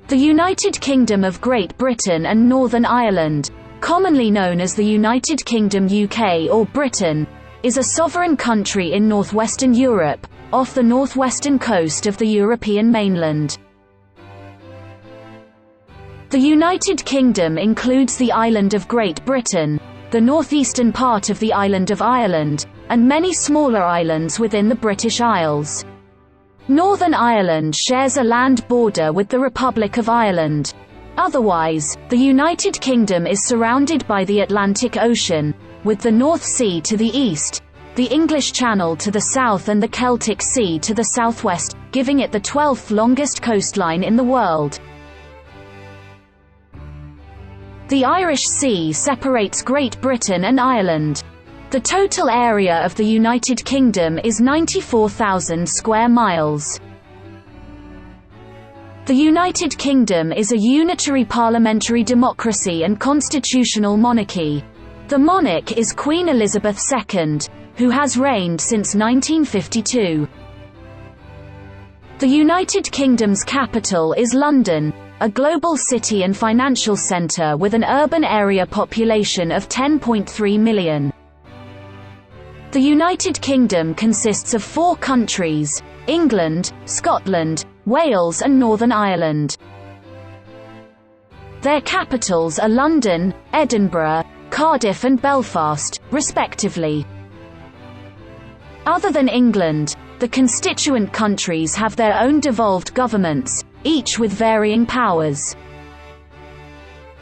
The United Kingdom of Great Britain and Northern Ireland, commonly known as the United Kingdom UK or Britain, is a sovereign country in northwestern Europe, off the northwestern coast of the European mainland. The United Kingdom includes the island of Great Britain, the northeastern part of the island of Ireland, and many smaller islands within the British Isles. Northern Ireland shares a land border with the Republic of Ireland. Otherwise, the United Kingdom is surrounded by the Atlantic Ocean, with the North Sea to the east, the English Channel to the south and the Celtic Sea to the southwest, giving it the 12th longest coastline in the world. The Irish Sea separates Great Britain and Ireland. The total area of the United Kingdom is 94,000 square miles. The United Kingdom is a unitary parliamentary democracy and constitutional monarchy. The monarch is Queen Elizabeth II, who has reigned since 1952. The United Kingdom's capital is London, a global city and financial centre with an urban area population of 10.3 million. The United Kingdom consists of 4 countries: England, Scotland, Wales and Northern Ireland. Their capitals are London, Edinburgh, Cardiff and Belfast, respectively. Other than England, the constituent countries have their own devolved governments, each with varying powers.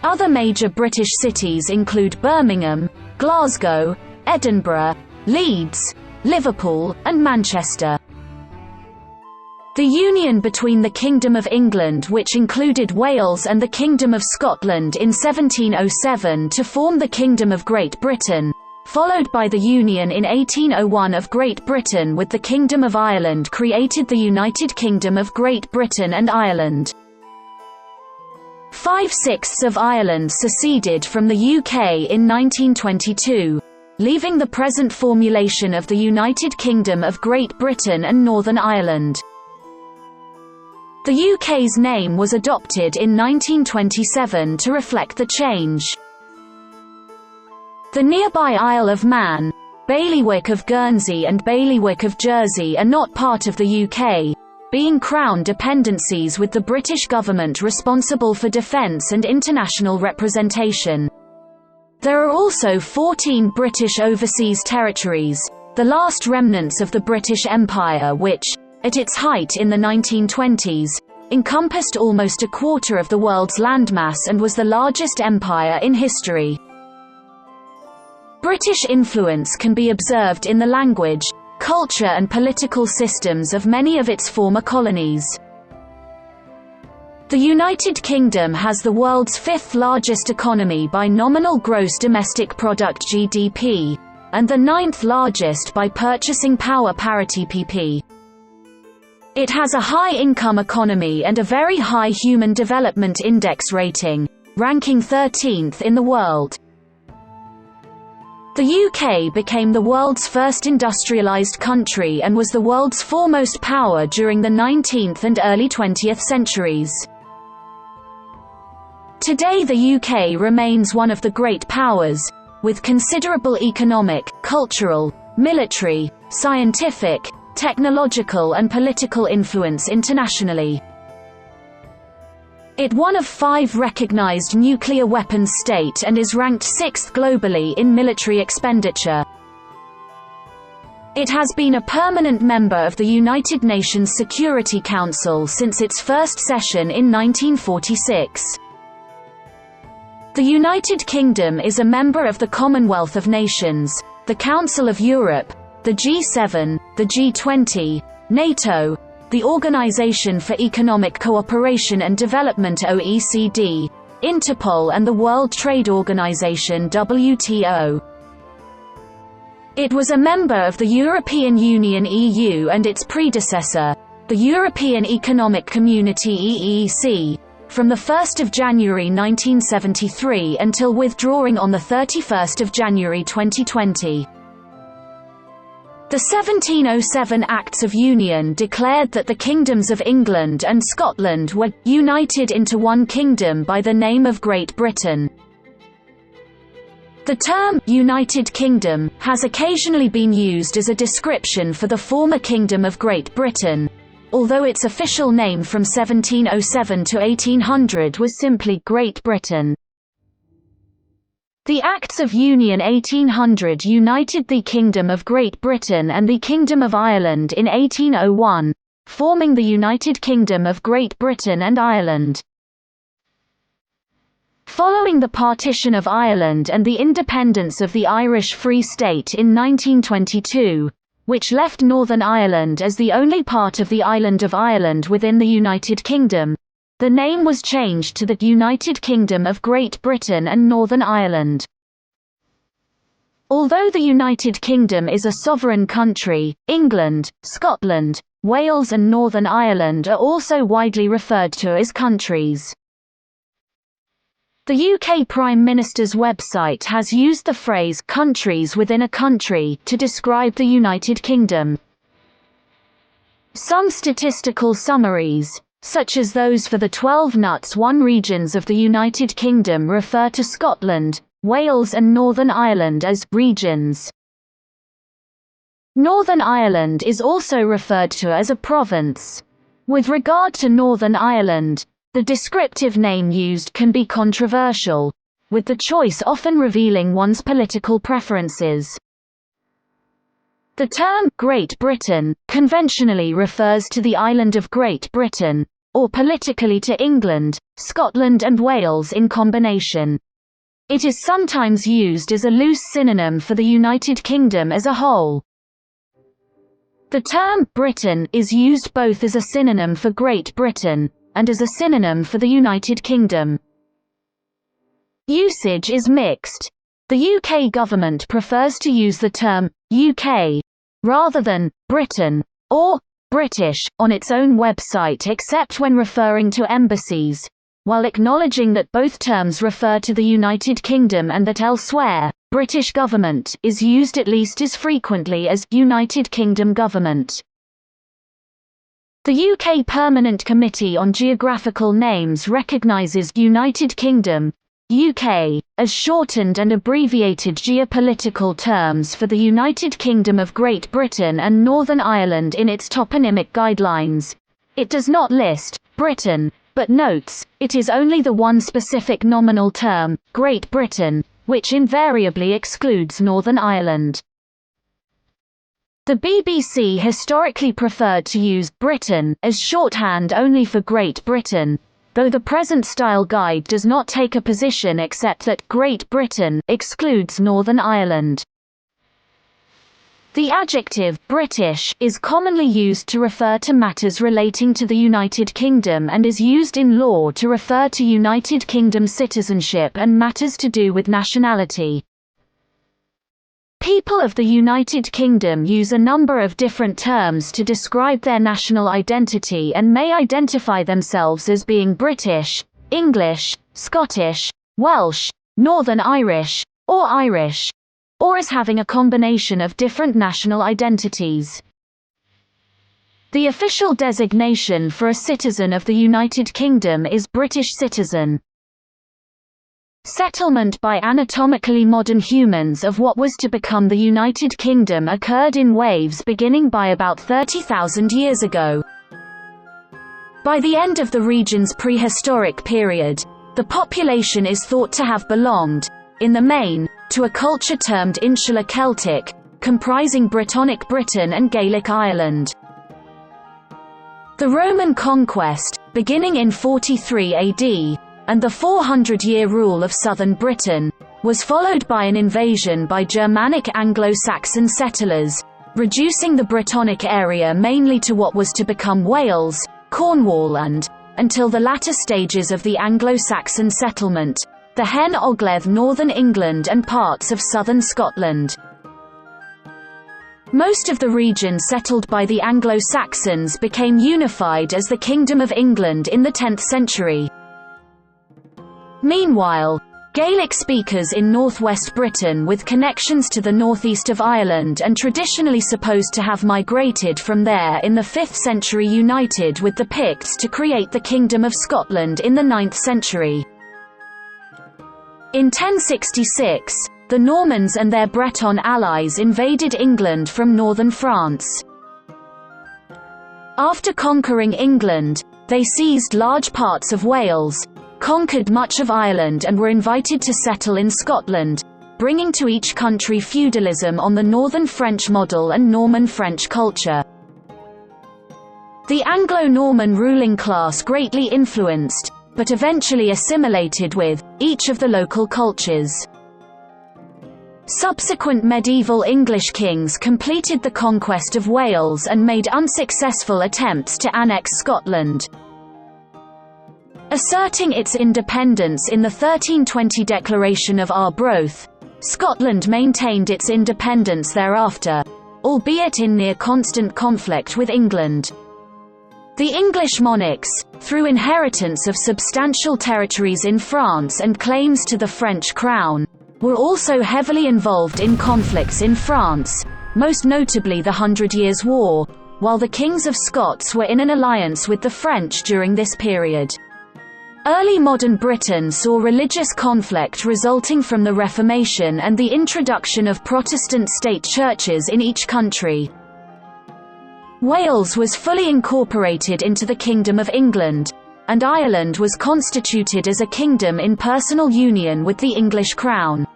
Other major British cities include Birmingham, Glasgow, Edinburgh, Leeds, Liverpool, and Manchester. The union between the Kingdom of England, which included Wales, and the Kingdom of Scotland in 1707 to form the Kingdom of Great Britain, followed by the union in 1801 of Great Britain with the Kingdom of Ireland, created the United Kingdom of Great Britain and Ireland. 5/6 of Ireland seceded from the UK in 1922. Leaving the present formulation of the United Kingdom of Great Britain and Northern Ireland. The UK's name was adopted in 1927 to reflect the change. The nearby Isle of Man, Bailiwick of Guernsey and Bailiwick of Jersey are not part of the UK, being Crown dependencies with the British government responsible for defence and international representation. There are also 14 British overseas territories, the last remnants of the British Empire which, at its height in the 1920s, encompassed almost a quarter of the world's landmass and was the largest empire in history. British influence can be observed in the language, culture and political systems of many of its former colonies. The United Kingdom has the world's 5th largest economy by nominal gross domestic product (GDP), and the 9th largest by purchasing power parity (PP). It has a high-income economy and a very high Human Development Index rating, ranking 13th in the world. The UK became the world's first industrialised country and was the world's foremost power during the 19th and early 20th centuries. Today the UK remains one of the great powers, with considerable economic, cultural, military, scientific, technological and political influence internationally. It is one of 5 recognized nuclear weapons states and is ranked 6th globally in military expenditure. It has been a permanent member of the United Nations Security Council since its first session in 1946. The United Kingdom is a member of the Commonwealth of Nations, the Council of Europe, the G7, the G20, NATO, the Organization for Economic Cooperation and Development (OECD), Interpol and the World Trade Organization (WTO). It was a member of the European Union (EU) and its predecessor, the European Economic Community (EEC), from 1 January 1973 until withdrawing on 31 January 2020. The 1707 Acts of Union declared that the kingdoms of England and Scotland were united into one kingdom by the name of Great Britain. The term United Kingdom has occasionally been used as a description for the former Kingdom of Great Britain, although its official name from 1707 to 1800 was simply Great Britain. The Acts of Union 1800 united the Kingdom of Great Britain and the Kingdom of Ireland in 1801, forming the United Kingdom of Great Britain and Ireland. Following the partition of Ireland and the independence of the Irish Free State in 1922, which left Northern Ireland as the only part of the island of Ireland within the United Kingdom, the name was changed to the United Kingdom of Great Britain and Northern Ireland. Although the United Kingdom is a sovereign country, England, Scotland, Wales and Northern Ireland are also widely referred to as countries. The UK Prime Minister's website has used the phrase "countries within a country" to describe the United Kingdom. Some statistical summaries, such as those for the 12 nuts 1 regions of the United Kingdom, refer to Scotland, Wales and Northern Ireland as regions. Northern Ireland is also referred to as a province. With regard to Northern Ireland, the descriptive name used can be controversial, with the choice often revealing one's political preferences. The term Great Britain conventionally refers to the island of Great Britain, or politically to England, Scotland and Wales in combination. It is sometimes used as a loose synonym for the United Kingdom as a whole. The term Britain is used both as a synonym for Great Britain and as a synonym for the United Kingdom. Usage is mixed. The UK government prefers to use the term UK rather than Britain or British on its own website, except when referring to embassies, while acknowledging that both terms refer to the United Kingdom and that elsewhere, British government is used at least as frequently as United Kingdom government. The UK Permanent Committee on Geographical Names recognises United Kingdom, UK, as shortened and abbreviated geopolitical terms for the United Kingdom of Great Britain and Northern Ireland in its toponymic guidelines. It does not list Britain, but notes it is only the one specific nominal term, Great Britain, which invariably excludes Northern Ireland. The BBC historically preferred to use Britain as shorthand only for Great Britain, though the present style guide does not take a position except that Great Britain excludes Northern Ireland. The adjective British is commonly used to refer to matters relating to the United Kingdom and is used in law to refer to United Kingdom citizenship and matters to do with nationality. People of the United Kingdom use a number of different terms to describe their national identity and may identify themselves as being British, English, Scottish, Welsh, Northern Irish, or as having a combination of different national identities. The official designation for a citizen of the United Kingdom is British citizen. Settlement by anatomically modern humans of what was to become the United Kingdom occurred in waves beginning by about 30,000 years ago. By the end of the region's prehistoric period, the population is thought to have belonged, in the main, to a culture termed Insular Celtic, comprising Brittonic Britain and Gaelic Ireland. The Roman conquest, beginning in 43 AD, and the 400-year rule of southern Britain, was followed by an invasion by Germanic Anglo-Saxon settlers, reducing the Brittonic area mainly to what was to become Wales, Cornwall and, until the latter stages of the Anglo-Saxon settlement, the Hen Ogledd, northern England and parts of southern Scotland. Most of the region settled by the Anglo-Saxons became unified as the Kingdom of England in the 10th century. Meanwhile, Gaelic speakers in northwest Britain with connections to the northeast of Ireland and traditionally supposed to have migrated from there in the 5th century united with the Picts to create the Kingdom of Scotland in the 9th century. In 1066, the Normans and their Breton allies invaded England from northern France. After conquering England, they seized large parts of Wales, conquered much of Ireland and were invited to settle in Scotland, bringing to each country feudalism on the northern French model and Norman French culture. The Anglo-Norman ruling class greatly influenced, but eventually assimilated with, each of the local cultures. Subsequent medieval English kings completed the conquest of Wales and made unsuccessful attempts to annex Scotland. Asserting its independence in the 1320 Declaration of Arbroath, Scotland maintained its independence thereafter, albeit in near constant conflict with England. The English monarchs, through inheritance of substantial territories in France and claims to the French crown, were also heavily involved in conflicts in France, most notably the 100 Years' War, while the kings of Scots were in an alliance with the French during this period. Early modern Britain saw religious conflict resulting from the Reformation and the introduction of Protestant state churches in each country. Wales was fully incorporated into the Kingdom of England, and Ireland was constituted as a kingdom in personal union with the English crown.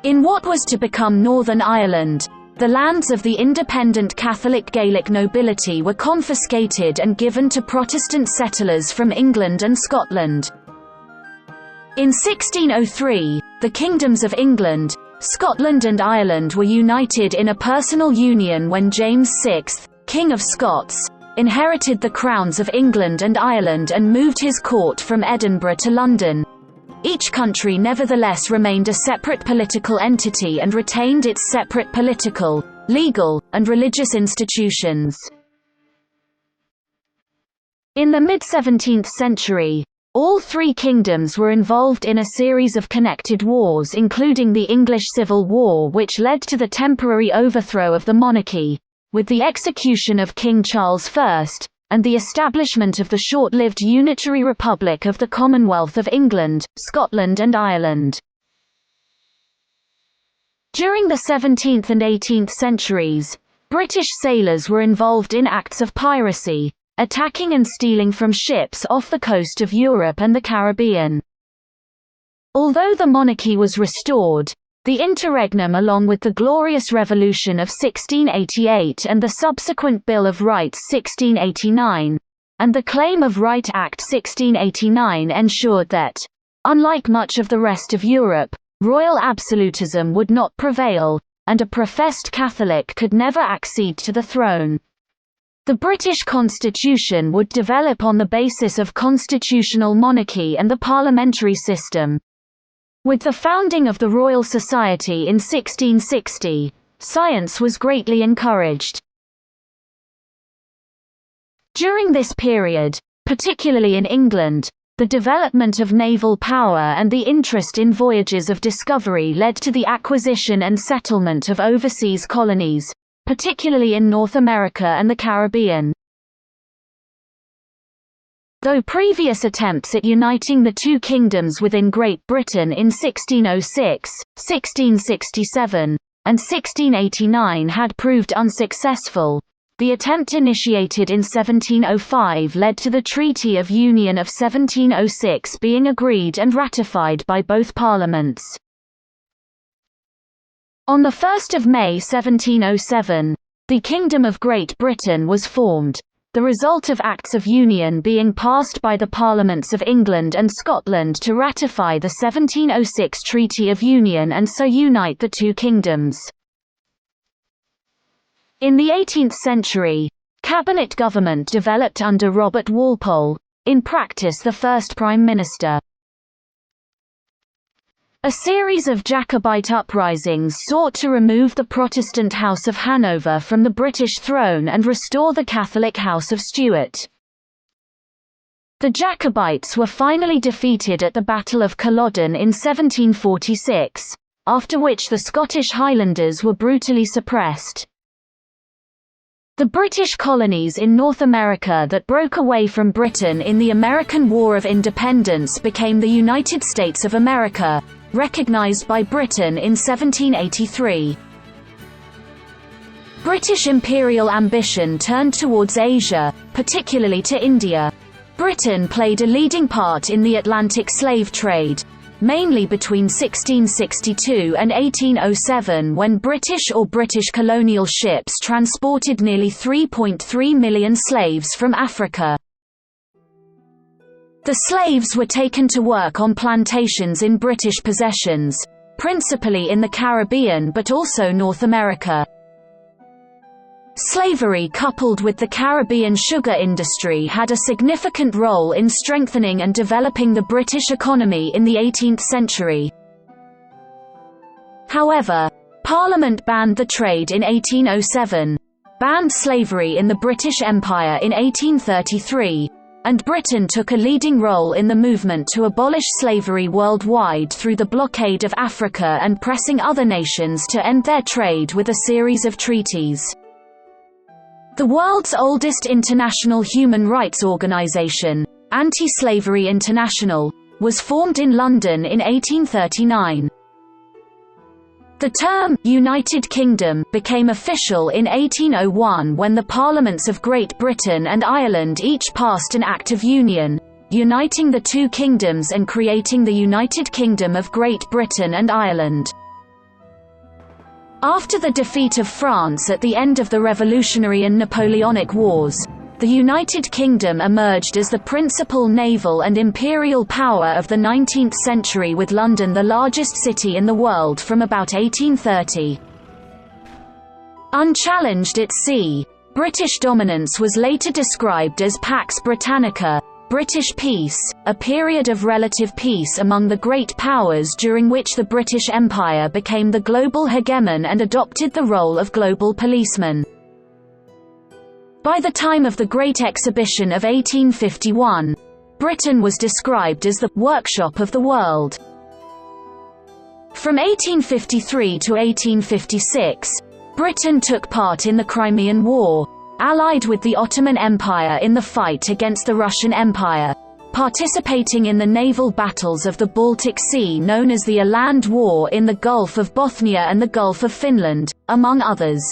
In what was to become Northern Ireland, the lands of the independent Catholic Gaelic nobility were confiscated and given to Protestant settlers from England and Scotland. In 1603, the kingdoms of England, Scotland and Ireland were united in a personal union when James VI, King of Scots, inherited the crowns of England and Ireland and moved his court from Edinburgh to London. Each country nevertheless remained a separate political entity and retained its separate political, legal, and religious institutions. In the mid-17th century, all three kingdoms were involved in a series of connected wars, including the English Civil War, which led to the temporary overthrow of the monarchy, with the execution of King Charles I, and the establishment of the short-lived Unitary Republic of the Commonwealth of England, Scotland and Ireland. During the 17th and 18th centuries, British sailors were involved in acts of piracy, attacking and stealing from ships off the coast of Europe and the Caribbean. Although the monarchy was restored, the interregnum along with the Glorious Revolution of 1688 and the subsequent Bill of Rights 1689, and the Claim of Right Act 1689 ensured that, unlike much of the rest of Europe, royal absolutism would not prevail, and a professed Catholic could never accede to the throne. The British Constitution would develop on the basis of constitutional monarchy and the parliamentary system. With the founding of the Royal Society in 1660, science was greatly encouraged. During this period, particularly in England, the development of naval power and the interest in voyages of discovery led to the acquisition and settlement of overseas colonies, particularly in North America and the Caribbean. Though previous attempts at uniting the two kingdoms within Great Britain in 1606, 1667, and 1689 had proved unsuccessful, the attempt initiated in 1705 led to the Treaty of Union of 1706 being agreed and ratified by both parliaments. On 1 May 1707, the Kingdom of Great Britain was formed, the result of Acts of Union being passed by the Parliaments of England and Scotland to ratify the 1706 Treaty of Union and so unite the two kingdoms. In the 18th century, cabinet government developed under Robert Walpole, in practice the first Prime Minister. A series of Jacobite uprisings sought to remove the Protestant House of Hanover from the British throne and restore the Catholic House of Stuart. The Jacobites were finally defeated at the Battle of Culloden in 1746, after which the Scottish Highlanders were brutally suppressed. The British colonies in North America that broke away from Britain in the American War of Independence became the United States of America, recognized by Britain in 1783. British imperial ambition turned towards Asia, particularly to India. Britain played a leading part in the Atlantic slave trade, mainly between 1662 and 1807, when British or British colonial ships transported nearly 3.3 million slaves from Africa. The slaves were taken to work on plantations in British possessions, principally in the Caribbean but also North America. Slavery coupled with the Caribbean sugar industry had a significant role in strengthening and developing the British economy in the 18th century. However, Parliament banned the trade in 1807, banned slavery in the British Empire in 1833, and Britain took a leading role in the movement to abolish slavery worldwide through the blockade of Africa and pressing other nations to end their trade with a series of treaties. The world's oldest international human rights organization, Anti-Slavery International, was formed in London in 1839. The term United Kingdom became official in 1801 when the Parliaments of Great Britain and Ireland each passed an Act of Union, uniting the two kingdoms and creating the United Kingdom of Great Britain and Ireland. After the defeat of France at the end of the Revolutionary and Napoleonic Wars, the United Kingdom emerged as the principal naval and imperial power of the 19th century, with London the largest city in the world from about 1830. Unchallenged at sea, British dominance was later described as Pax Britannica, British peace, a period of relative peace among the great powers during which the British Empire became the global hegemon and adopted the role of global policeman. By the time of the Great Exhibition of 1851, Britain was described as the workshop of the world. From 1853 to 1856, Britain took part in the Crimean War, allied with the Ottoman Empire in the fight against the Russian Empire, participating in the naval battles of the Baltic Sea known as the Aland War in the Gulf of Bothnia and the Gulf of Finland, among others.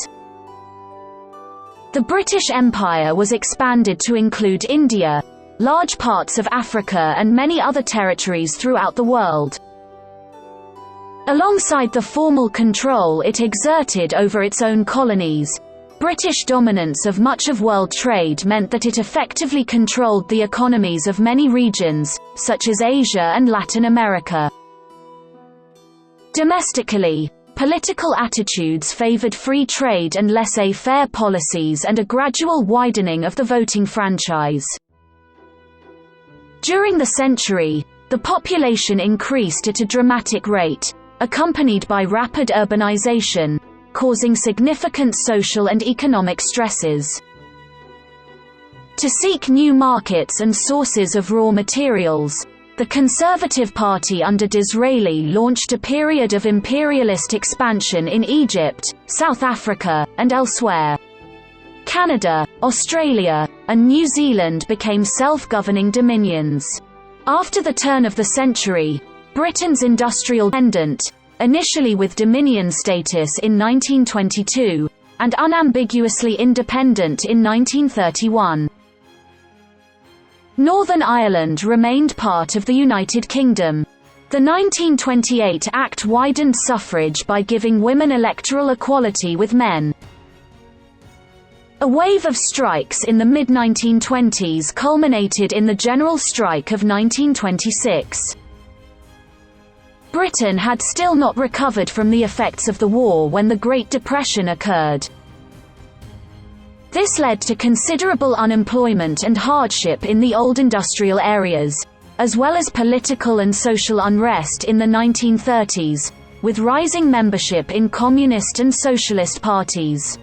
The British Empire was expanded to include India, large parts of Africa and many other territories throughout the world. Alongside the formal control it exerted over its own colonies, British dominance of much of world trade meant that it effectively controlled the economies of many regions, such as Asia and Latin America. Domestically, political attitudes favored free trade and laissez-faire policies and a gradual widening of the voting franchise. During the century, the population increased at a dramatic rate, accompanied by rapid urbanization, causing significant social and economic stresses. To seek new markets and sources of raw materials, the Conservative Party under Disraeli launched a period of imperialist expansion in Egypt, South Africa, and elsewhere. Canada, Australia, and New Zealand became self-governing dominions. After the turn of the century, Britain's industrial independent, initially with Dominion status in 1922, and unambiguously independent in 1931. Northern Ireland remained part of the United Kingdom. The 1928 Act widened suffrage by giving women electoral equality with men. A wave of strikes in the mid-1920s culminated in the general strike of 1926. Britain had still not recovered from the effects of the war when the Great Depression occurred. This led to considerable unemployment and hardship in the old industrial areas, as well as political and social unrest in the 1930s, with rising membership in communist and socialist parties.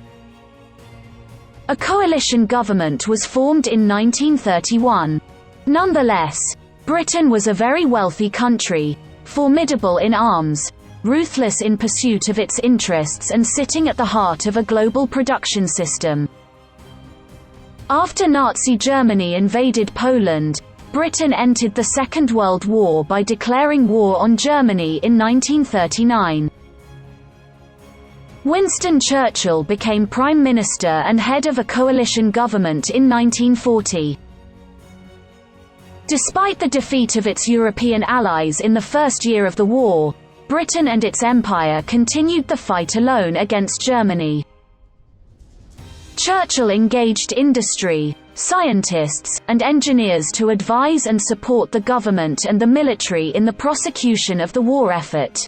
A coalition government was formed in 1931. Nonetheless, Britain was a very wealthy country, formidable in arms, ruthless in pursuit of its interests, and sitting at the heart of a global production system. After Nazi Germany invaded Poland, Britain entered the Second World War by declaring war on Germany in 1939. Winston Churchill became Prime Minister and head of a coalition government in 1940. Despite the defeat of its European allies in the first year of the war, Britain and its empire continued the fight alone against Germany. Churchill engaged industry, scientists, and engineers to advise and support the government and the military in the prosecution of the war effort.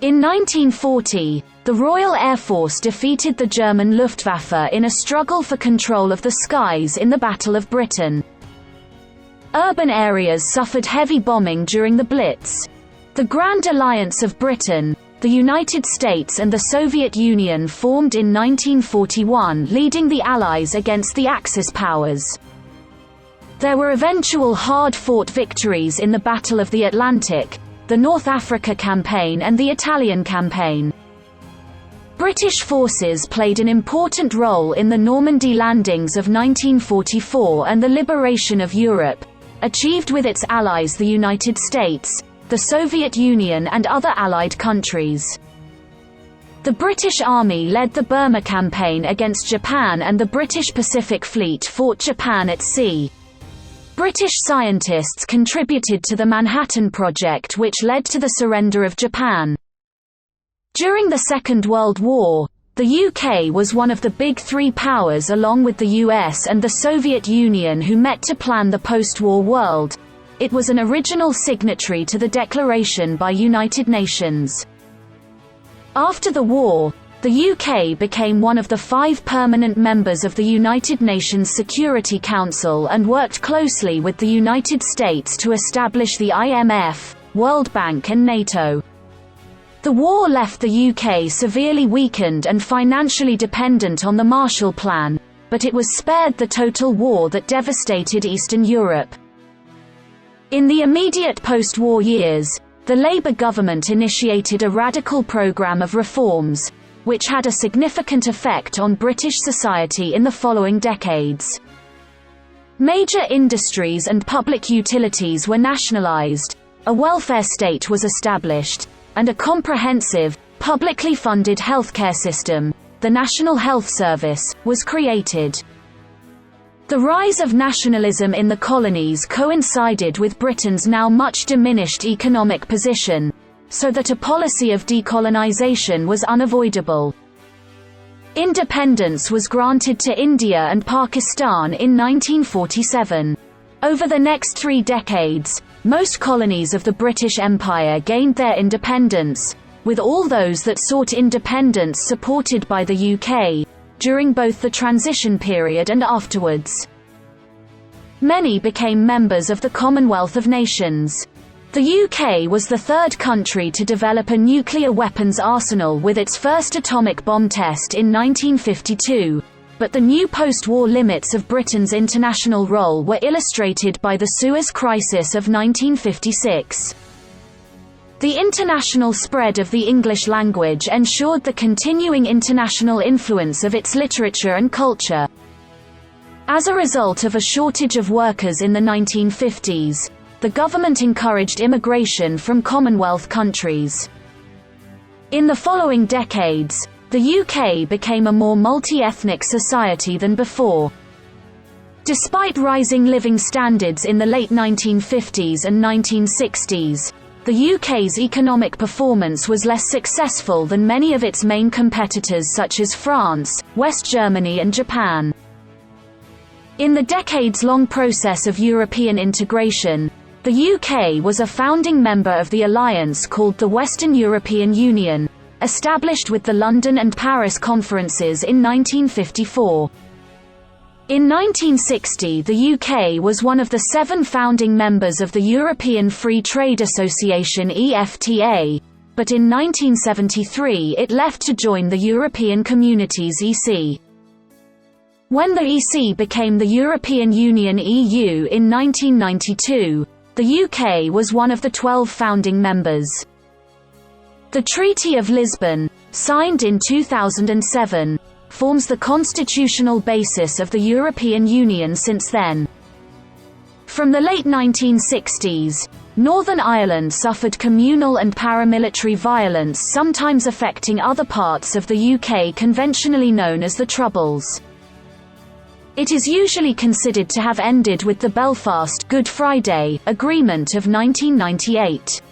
In 1940, the Royal Air Force defeated the German Luftwaffe in a struggle for control of the skies in the Battle of Britain. Urban areas suffered heavy bombing during the Blitz. The Grand Alliance of Britain, the United States and the Soviet Union formed in 1941, leading the Allies against the Axis powers. There were eventual hard-fought victories in the Battle of the Atlantic, the North Africa Campaign and the Italian Campaign. British forces played an important role in the Normandy landings of 1944 and the liberation of Europe, achieved with its allies the United States, the Soviet Union and other Allied countries. The British Army led the Burma campaign against Japan and the British Pacific Fleet fought Japan at sea. British scientists contributed to the Manhattan Project, which led to the surrender of Japan. During the Second World War, the UK was one of the big three powers along with the US and the Soviet Union who met to plan the post-war world. It was an original signatory to the declaration by United Nations. After the war, the UK became one of the 5 permanent members of the United Nations Security Council and worked closely with the United States to establish the IMF, World Bank and NATO. The war left the UK severely weakened and financially dependent on the Marshall Plan, but it was spared the total war that devastated Eastern Europe. In the immediate post-war years, the Labour government initiated a radical programme of reforms, which had a significant effect on British society in the following decades. Major industries and public utilities were nationalised, a welfare state was established, and a comprehensive, publicly funded healthcare system, the National Health Service, was created. The rise of nationalism in the colonies coincided with Britain's now much diminished economic position, so that a policy of decolonisation was unavoidable. Independence was granted to India and Pakistan in 1947. Over the next 3 decades, most colonies of the British Empire gained their independence, with all those that sought independence supported by the UK, during both the transition period and afterwards. Many became members of the Commonwealth of Nations. The UK was the 3rd country to develop a nuclear weapons arsenal with its first atomic bomb test in 1952, but the new post-war limits of Britain's international role were illustrated by the Suez Crisis of 1956. The international spread of the English language ensured the continuing international influence of its literature and culture. As a result of a shortage of workers in the 1950s, the government encouraged immigration from Commonwealth countries. In the following decades, the UK became a more multi-ethnic society than before. Despite rising living standards in the late 1950s and 1960s, the UK's economic performance was less successful than many of its main competitors such as France, West Germany and Japan. In the decades-long process of European integration, the UK was a founding member of the alliance called the Western European Union, established with the London and Paris conferences in 1954. In 1960, the UK was one of the 7 founding members of the European Free Trade Association (EFTA), but in 1973 it left to join the European Communities (EC). When the EC became the European Union (EU) in 1992, the UK was one of the 12 founding members. The Treaty of Lisbon, signed in 2007, forms the constitutional basis of the European Union since then. From the late 1960s, Northern Ireland suffered communal and paramilitary violence, sometimes affecting other parts of the UK, conventionally known as the Troubles. It is usually considered to have ended with the Belfast Good Friday Agreement of 1998.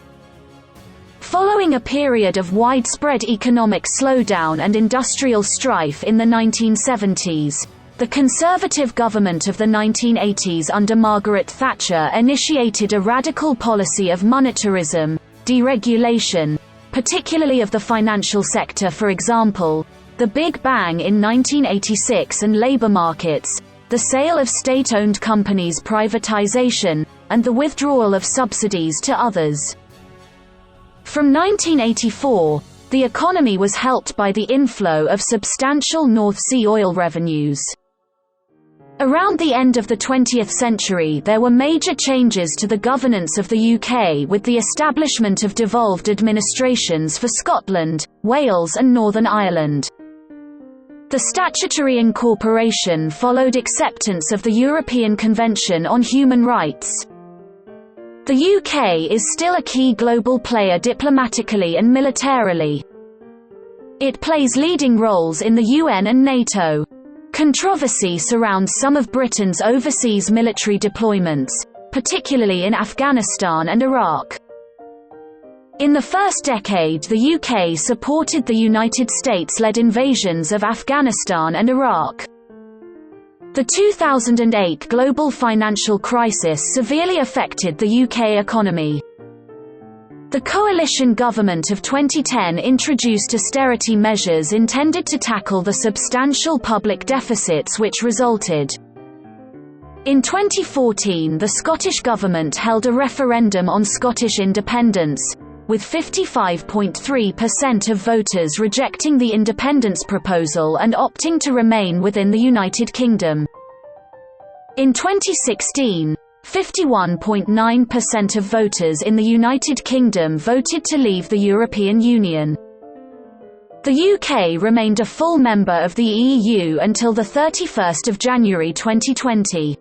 Following a period of widespread economic slowdown and industrial strife in the 1970s, the Conservative government of the 1980s under Margaret Thatcher initiated a radical policy of monetarism, deregulation, particularly of the financial sector, for example, the Big Bang in 1986 and labour markets, the sale of state-owned companies, privatisation, and the withdrawal of subsidies to others. From 1984, the economy was helped by the inflow of substantial North Sea oil revenues. Around the end of the 20th century, there were major changes to the governance of the UK, with the establishment of devolved administrations for Scotland, Wales and Northern Ireland. The statutory incorporation followed acceptance of the European Convention on Human Rights. The UK is still a key global player diplomatically and militarily. It plays leading roles in the UN and NATO. Controversy surrounds some of Britain's overseas military deployments, particularly in Afghanistan and Iraq. In the first decade, the UK supported the United States-led invasions of Afghanistan and Iraq. The 2008 global financial crisis severely affected the UK economy. The coalition government of 2010 introduced austerity measures intended to tackle the substantial public deficits which resulted. In 2014, the Scottish government held a referendum on Scottish independence, with 55.3% of voters rejecting the independence proposal and opting to remain within the United Kingdom. In 2016, 51.9% of voters in the United Kingdom voted to leave the European Union. The UK remained a full member of the EU until 31 January 2020.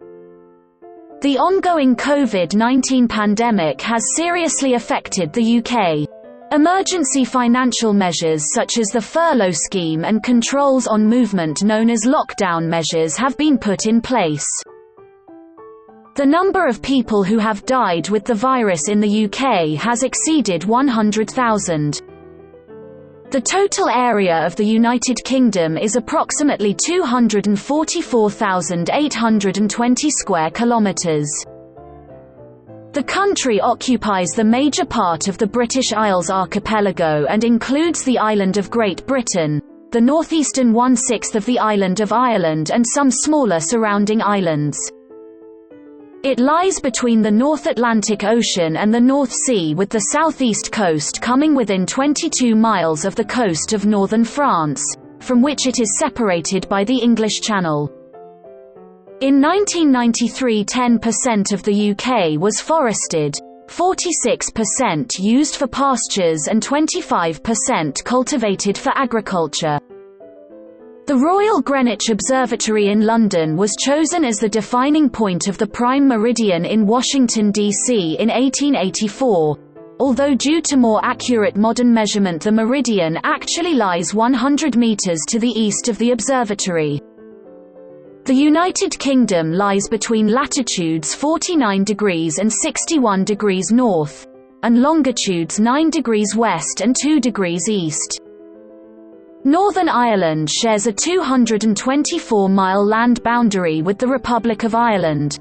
The ongoing COVID-19 pandemic has seriously affected the UK. Emergency financial measures such as the furlough scheme and controls on movement known as lockdown measures have been put in place. The number of people who have died with the virus in the UK has exceeded 100,000. The total area of the United Kingdom is approximately 244,820 square kilometres. The country occupies the major part of the British Isles archipelago and includes the island of Great Britain, the northeastern 1/6 of the island of Ireland and some smaller surrounding islands. It lies between the North Atlantic Ocean and the North Sea, with the southeast coast coming within 22 miles of the coast of northern France, from which it is separated by the English Channel. In 1993, 10% of the UK was forested, 46% used for pastures and 25% cultivated for agriculture. The Royal Greenwich Observatory in London was chosen as the defining point of the prime meridian in Washington, D.C. in 1884, although due to more accurate modern measurement the meridian actually lies 100 meters to the east of the observatory. The United Kingdom lies between latitudes 49 degrees and 61 degrees north, and longitudes 9 degrees west and 2 degrees east. Northern Ireland shares a 224-mile land boundary with the Republic of Ireland.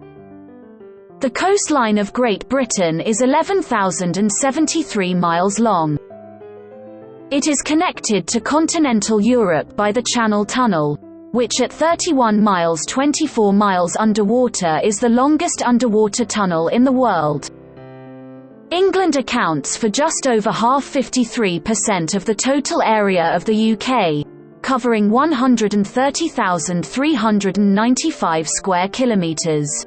The coastline of Great Britain is 11,073 miles long. It is connected to continental Europe by the Channel Tunnel, which at 31 miles 24 miles underwater is the longest underwater tunnel in the world. England accounts for just over half, 53% of the total area of the UK, covering 130,395 square kilometers.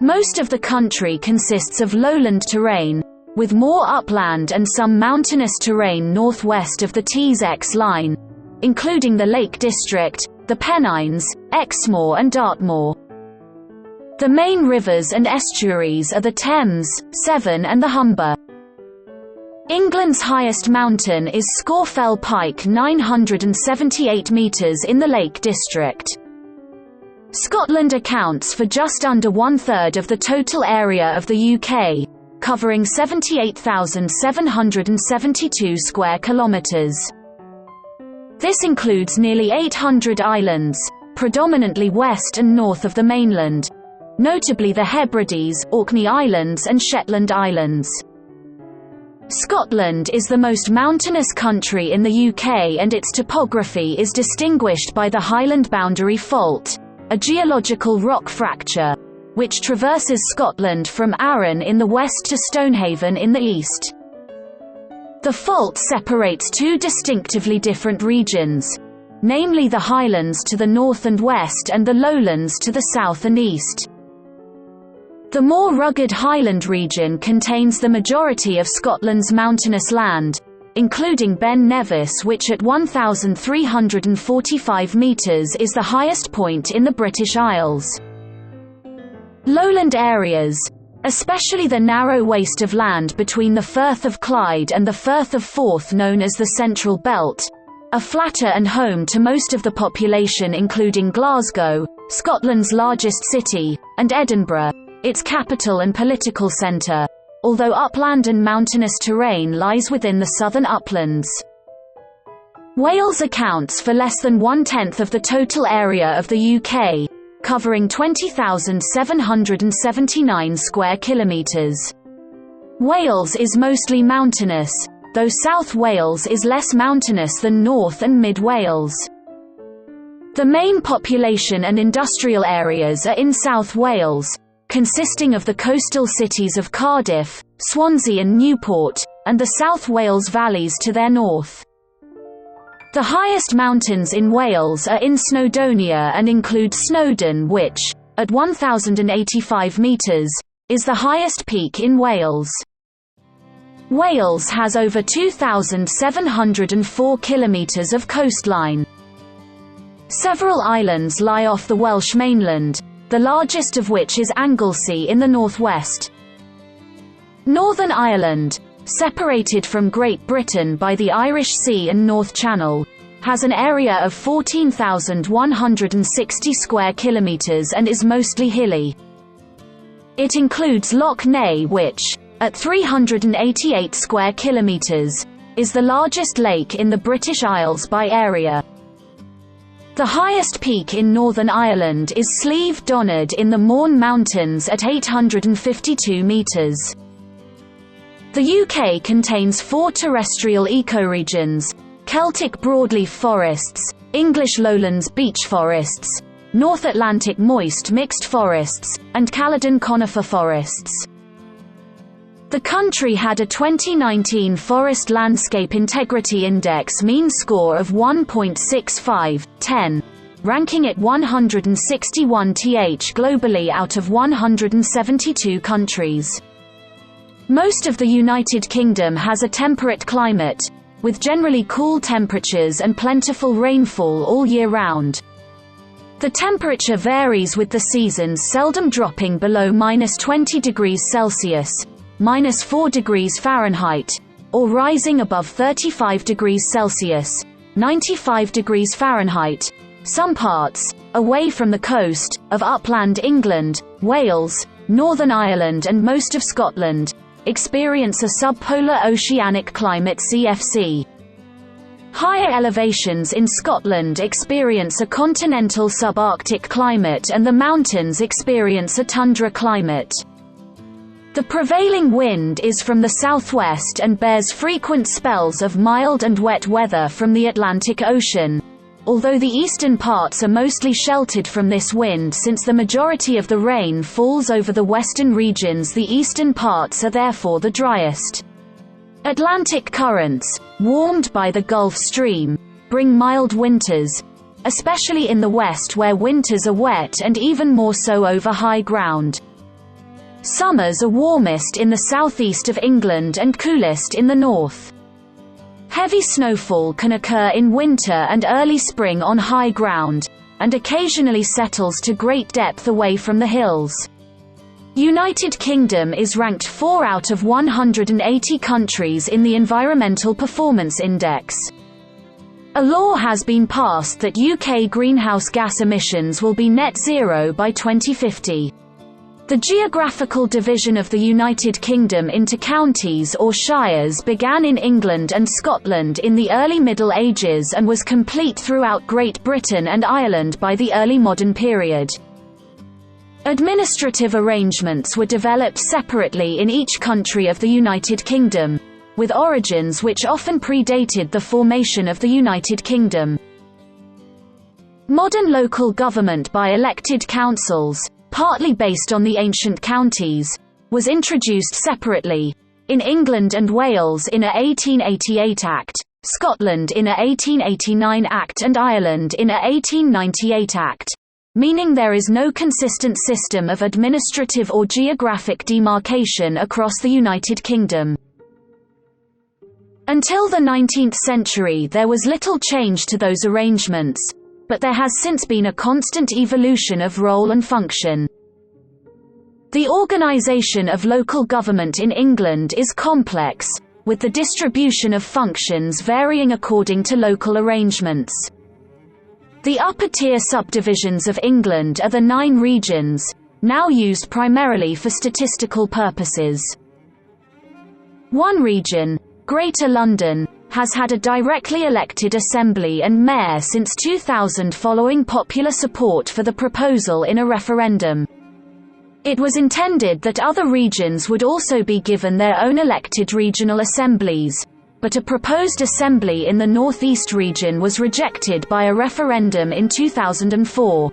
Most of the country consists of lowland terrain, with more upland and some mountainous terrain northwest of the Tees-Exe line, including the Lake District, the Pennines, Exmoor and Dartmoor. The main rivers and estuaries are the Thames, Severn and the Humber. England's highest mountain is Scawfell Pike, 978 metres in the Lake District. Scotland accounts for just under one-third of the total area of the UK, covering 78,772 square kilometres. This includes nearly 800 islands, predominantly west and north of the mainland, notably the Hebrides, Orkney Islands and Shetland Islands. Scotland is the most mountainous country in the UK, and its topography is distinguished by the Highland Boundary Fault, a geological rock fracture, which traverses Scotland from Arran in the west to Stonehaven in the east. The fault separates two distinctively different regions, namely the Highlands to the north and west and the Lowlands to the south and east. The more rugged Highland region contains the majority of Scotland's mountainous land, including Ben Nevis, which at 1,345 metres is the highest point in the British Isles. Lowland areas, especially the narrow waste of land between the Firth of Clyde and the Firth of Forth known as the Central Belt, are flatter and home to most of the population, including Glasgow, Scotland's largest city, and Edinburgh, its capital and political centre, although upland and mountainous terrain lies within the southern uplands. Wales accounts for less than one-tenth of the total area of the UK, covering 20,779 square kilometres. Wales is mostly mountainous, though South Wales is less mountainous than North and Mid Wales. The main population and industrial areas are in South Wales, consisting of the coastal cities of Cardiff, Swansea and Newport, and the South Wales valleys to their north. The highest mountains in Wales are in Snowdonia and include Snowdon, which, at 1,085 metres, is the highest peak in Wales. Wales has over 2,704 kilometres of coastline. Several islands lie off the Welsh mainland, the largest of which is Anglesey in the northwest. Northern Ireland, separated from Great Britain by the Irish Sea and North Channel, has an area of 14,160 square kilometres and is mostly hilly. It includes Lough Neagh, which, at 388 square kilometres, is the largest lake in the British Isles by area. The highest peak in Northern Ireland is Slieve Donard in the Mourne Mountains at 852 metres. The UK contains 4 terrestrial ecoregions: Celtic broadleaf forests, English lowlands beech forests, North Atlantic moist mixed forests, and Caledon conifer forests. The country had a 2019 Forest Landscape Integrity Index mean score of 1.65/10, ranking it 161th globally out of 172 countries. Most of the United Kingdom has a temperate climate, with generally cool temperatures and plentiful rainfall all year round. The temperature varies with the seasons seldom dropping below -20 degrees Celsius, -4 degrees Fahrenheit, or rising above 35 degrees Celsius, 95 degrees Fahrenheit. Some parts, away from the coast, of upland England, Wales, Northern Ireland and most of Scotland, experience a subpolar oceanic climate (CFC). Higher elevations in Scotland experience a continental subarctic climate and the mountains experience a tundra climate. The prevailing wind is from the southwest and bears frequent spells of mild and wet weather from the Atlantic Ocean, although the eastern parts are mostly sheltered from this wind since the majority of the rain falls over the western regions. The eastern parts are therefore the driest. Atlantic currents, warmed by the Gulf Stream, bring mild winters, especially in the west where winters are wet and even more so over high ground. Summers are warmest in the southeast of England and coolest in the north. Heavy snowfall can occur in winter and early spring on high ground, and occasionally settles to great depth away from the hills. United Kingdom is ranked 4 out of 180 countries in the Environmental Performance Index. A law has been passed that UK greenhouse gas emissions will be net zero by 2050. The geographical division of the United Kingdom into counties or shires began in England and Scotland in the early Middle Ages and was complete throughout Great Britain and Ireland by the early modern period. Administrative arrangements were developed separately in each country of the United Kingdom, with origins which often predated the formation of the United Kingdom. Modern local government by elected councils, partly based on the ancient counties, was introduced separately, in England and Wales in a 1888 Act, Scotland in a 1889 Act and Ireland in a 1898 Act, meaning there is no consistent system of administrative or geographic demarcation across the United Kingdom. Until the 19th century there was little change to those arrangements, but there has since been a constant evolution of role and function. The organisation of local government in England is complex, with the distribution of functions varying according to local arrangements. The upper-tier subdivisions of England are the 9 regions, now used primarily for statistical purposes. One region, Greater London, has had a directly elected assembly and mayor since 2000 following popular support for the proposal in a referendum. It was intended that other regions would also be given their own elected regional assemblies, but a proposed assembly in the North East region was rejected by a referendum in 2004.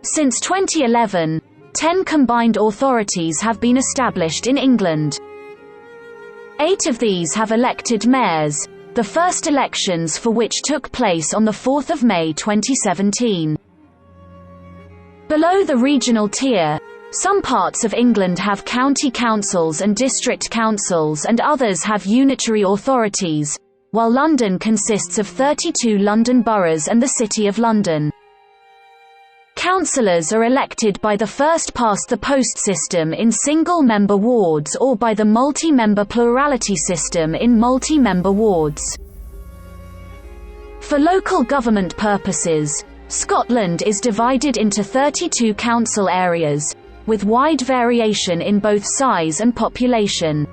Since 2011, 10 combined authorities have been established in England. 8 of these have elected mayors, the first elections for which took place on 4 May 2017. Below the regional tier, some parts of England have county councils and district councils and others have unitary authorities, while London consists of 32 London boroughs and the City of London. Councillors are elected by the first-past-the-post system in single-member wards or by the multi-member plurality system in multi-member wards. For local government purposes, Scotland is divided into 32 council areas, with wide variation in both size and population.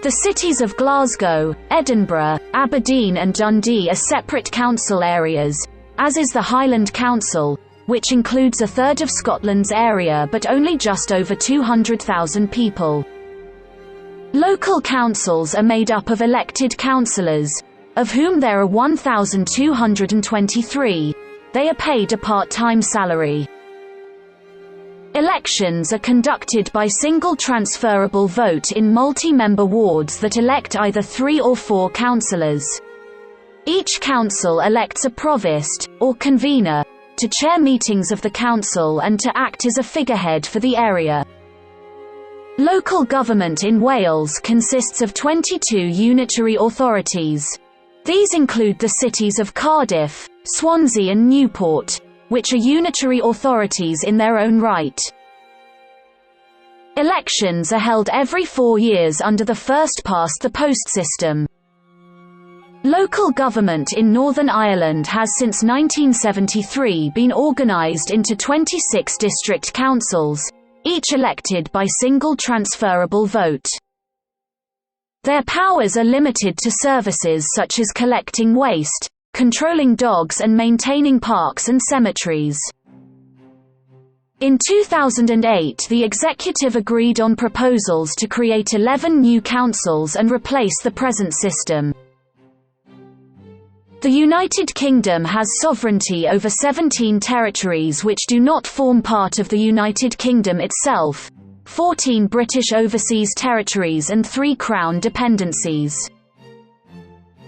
The cities of Glasgow, Edinburgh, Aberdeen and Dundee are separate council areas, as is the Highland Council, which includes a third of Scotland's area but only just over 200,000 people. Local councils are made up of elected councillors, of whom there are 1,223. They are paid a part-time salary. Elections are conducted by single transferable vote in multi-member wards that elect either 3 or 4 councillors. Each council elects a provost, or convener, to chair meetings of the council and to act as a figurehead for the area. Local government in Wales consists of 22 unitary authorities. These include the cities of Cardiff, Swansea and Newport, which are unitary authorities in their own right. Elections are held every 4 years under the first-past-the-post system. Local government in Northern Ireland has since 1973 been organised into 26 district councils, each elected by single transferable vote. Their powers are limited to services such as collecting waste, controlling dogs and maintaining parks and cemeteries. In 2008 the executive agreed on proposals to create 11 new councils and replace the present system. The United Kingdom has sovereignty over 17 territories which do not form part of the United Kingdom itself, 14 British overseas territories and 3 Crown dependencies.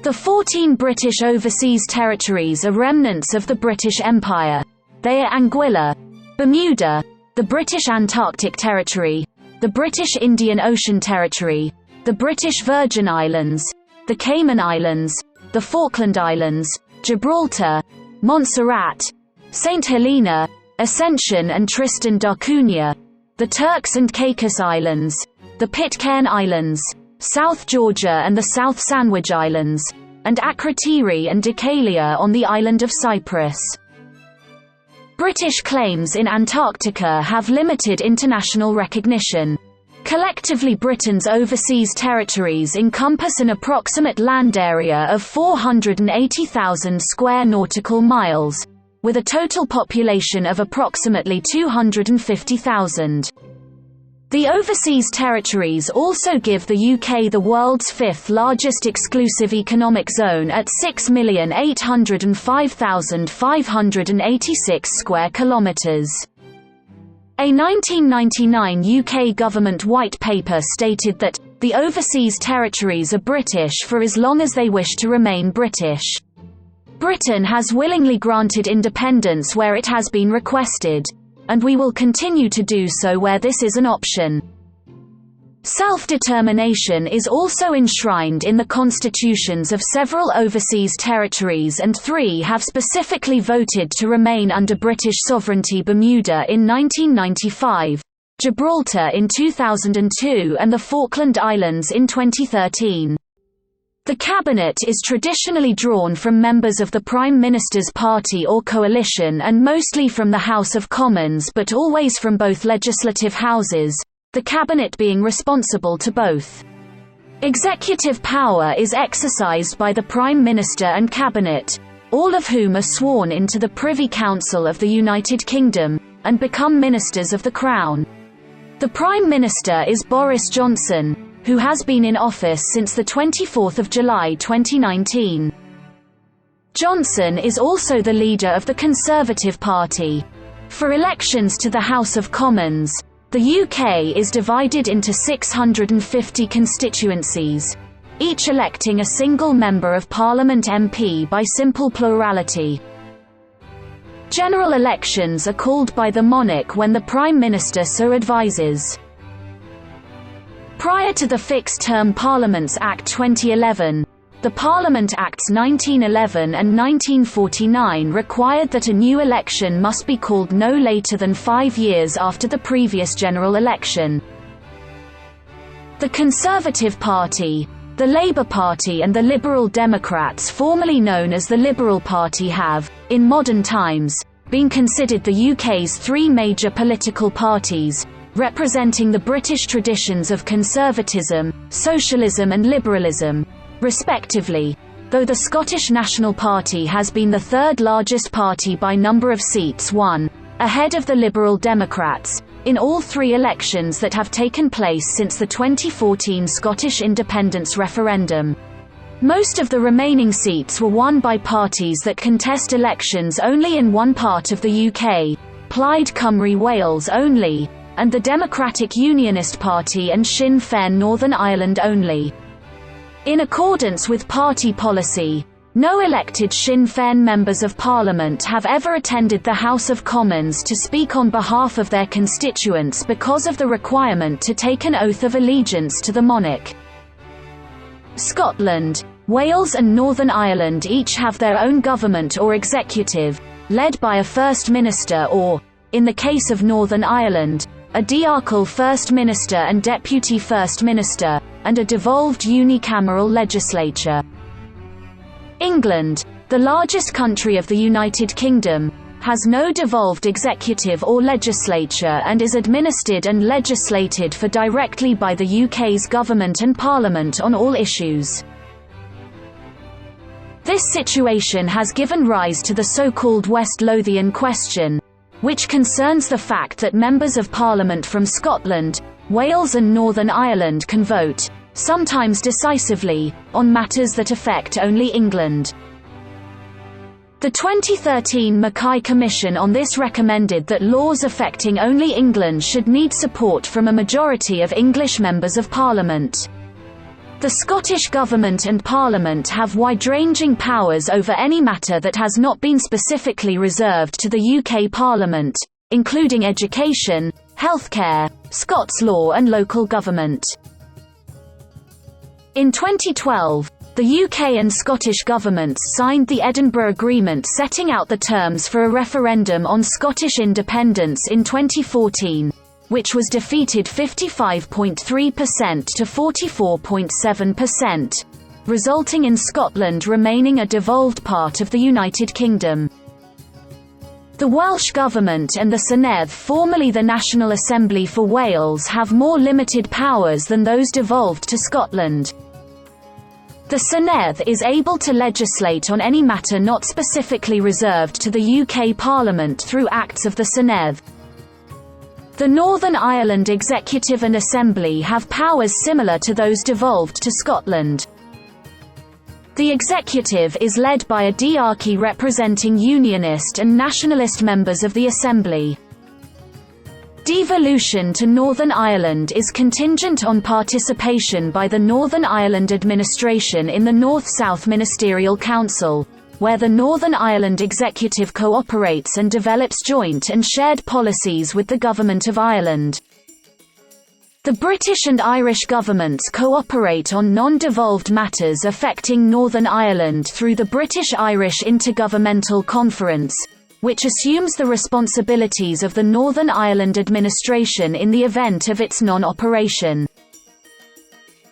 The 14 British overseas territories are remnants of the British Empire. They are Anguilla, Bermuda, the British Antarctic Territory, the British Indian Ocean Territory, the British Virgin Islands, the Cayman Islands, the Falkland Islands, Gibraltar, Montserrat, St. Helena, Ascension and Tristan da Cunha, the Turks and Caicos Islands, the Pitcairn Islands, South Georgia and the South Sandwich Islands, and Akrotiri and Deucalion on the island of Cyprus. British claims in Antarctica have limited international recognition. Collectively, Britain's overseas territories encompass an approximate land area of 480,000 square nautical miles, with a total population of approximately 250,000. The overseas territories also give the UK the world's fifth largest exclusive economic zone at 6,805,586 square kilometres. A 1999 UK government white paper stated that, "The overseas territories are British for as long as they wish to remain British. Britain has willingly granted independence where it has been requested, and we will continue to do so where this is an option." Self-determination is also enshrined in the constitutions of several overseas territories, and 3 have specifically voted to remain under British sovereignty: Bermuda in 1995, Gibraltar in 2002 and the Falkland Islands in 2013. The cabinet is traditionally drawn from members of the Prime Minister's party or coalition and mostly from the House of Commons, but always from both legislative houses, the cabinet being responsible to both. Executive power is exercised by the Prime Minister and cabinet, all of whom are sworn into the Privy Council of the United Kingdom, and become ministers of the Crown. The Prime Minister is Boris Johnson, who has been in office since 24 July 2019. Johnson is also the leader of the Conservative Party. For elections to the House of Commons, the UK is divided into 650 constituencies, each electing a single Member of Parliament MP by simple plurality. General elections are called by the monarch when the Prime Minister so advises. Prior to the Fixed-Term Parliaments Act 2011, the Parliament Acts 1911 and 1949 required that a new election must be called no later than 5 years after the previous general election. The Conservative Party, the Labour Party and the Liberal Democrats, formerly known as the Liberal Party, have, in modern times, been considered the UK's 3 major political parties, representing the British traditions of conservatism, socialism and liberalism, respectively, though the Scottish National Party has been the 3rd largest party by number of seats won, ahead of the Liberal Democrats, in all 3 elections that have taken place since the 2014 Scottish independence referendum. Most of the remaining seats were won by parties that contest elections only in one part of the UK, Plaid Cymru Wales only, and the Democratic Unionist Party and Sinn Féin Northern Ireland only. In accordance with party policy, no elected Sinn Féin members of Parliament have ever attended the House of Commons to speak on behalf of their constituents because of the requirement to take an oath of allegiance to the monarch. Scotland, Wales and Northern Ireland each have their own government or executive, led by a First Minister or, in the case of Northern Ireland, a diarchal First Minister and Deputy First Minister, and a devolved unicameral legislature. England, the largest country of the United Kingdom, has no devolved executive or legislature and is administered and legislated for directly by the UK's government and Parliament on all issues. This situation has given rise to the so-called West Lothian question, which concerns the fact that members of Parliament from Scotland, Wales and Northern Ireland can vote, sometimes decisively, on matters that affect only England. The 2013 Mackay Commission on this recommended that laws affecting only England should need support from a majority of English members of Parliament. The Scottish Government and Parliament have wide-ranging powers over any matter that has not been specifically reserved to the UK Parliament, including education, healthcare, Scots law and local government. In 2012, the UK and Scottish governments signed the Edinburgh Agreement setting out the terms for a referendum on Scottish independence in 2014. Which was defeated 55.3% to 44.7%, resulting in Scotland remaining a devolved part of the United Kingdom. The Welsh Government and the Senedd, formerly the National Assembly for Wales, have more limited powers than those devolved to Scotland. The Senedd is able to legislate on any matter not specifically reserved to the UK Parliament through Acts of the Senedd. The Northern Ireland Executive and Assembly have powers similar to those devolved to Scotland. The executive is led by a diarchy representing Unionist and Nationalist members of the Assembly. Devolution to Northern Ireland is contingent on participation by the Northern Ireland administration in the North-South Ministerial Council, where the Northern Ireland Executive cooperates and develops joint and shared policies with the Government of Ireland. The British and Irish governments cooperate on non-devolved matters affecting Northern Ireland through the British-Irish Intergovernmental Conference, which assumes the responsibilities of the Northern Ireland administration in the event of its non-operation.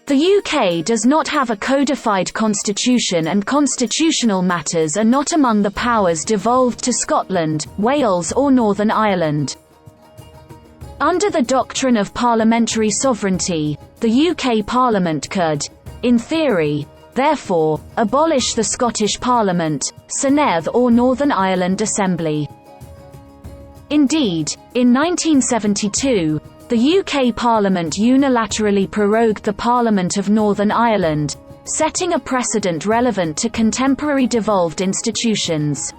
The UK does not have a codified constitution, and constitutional matters are not among the powers devolved to Scotland, Wales or Northern Ireland. Under the doctrine of parliamentary sovereignty, the UK Parliament could, in theory, therefore, abolish the Scottish Parliament, Senedd or Northern Ireland Assembly. Indeed, in 1972, the UK Parliament unilaterally prorogued the Parliament of Northern Ireland, setting a precedent relevant to contemporary devolved institutions.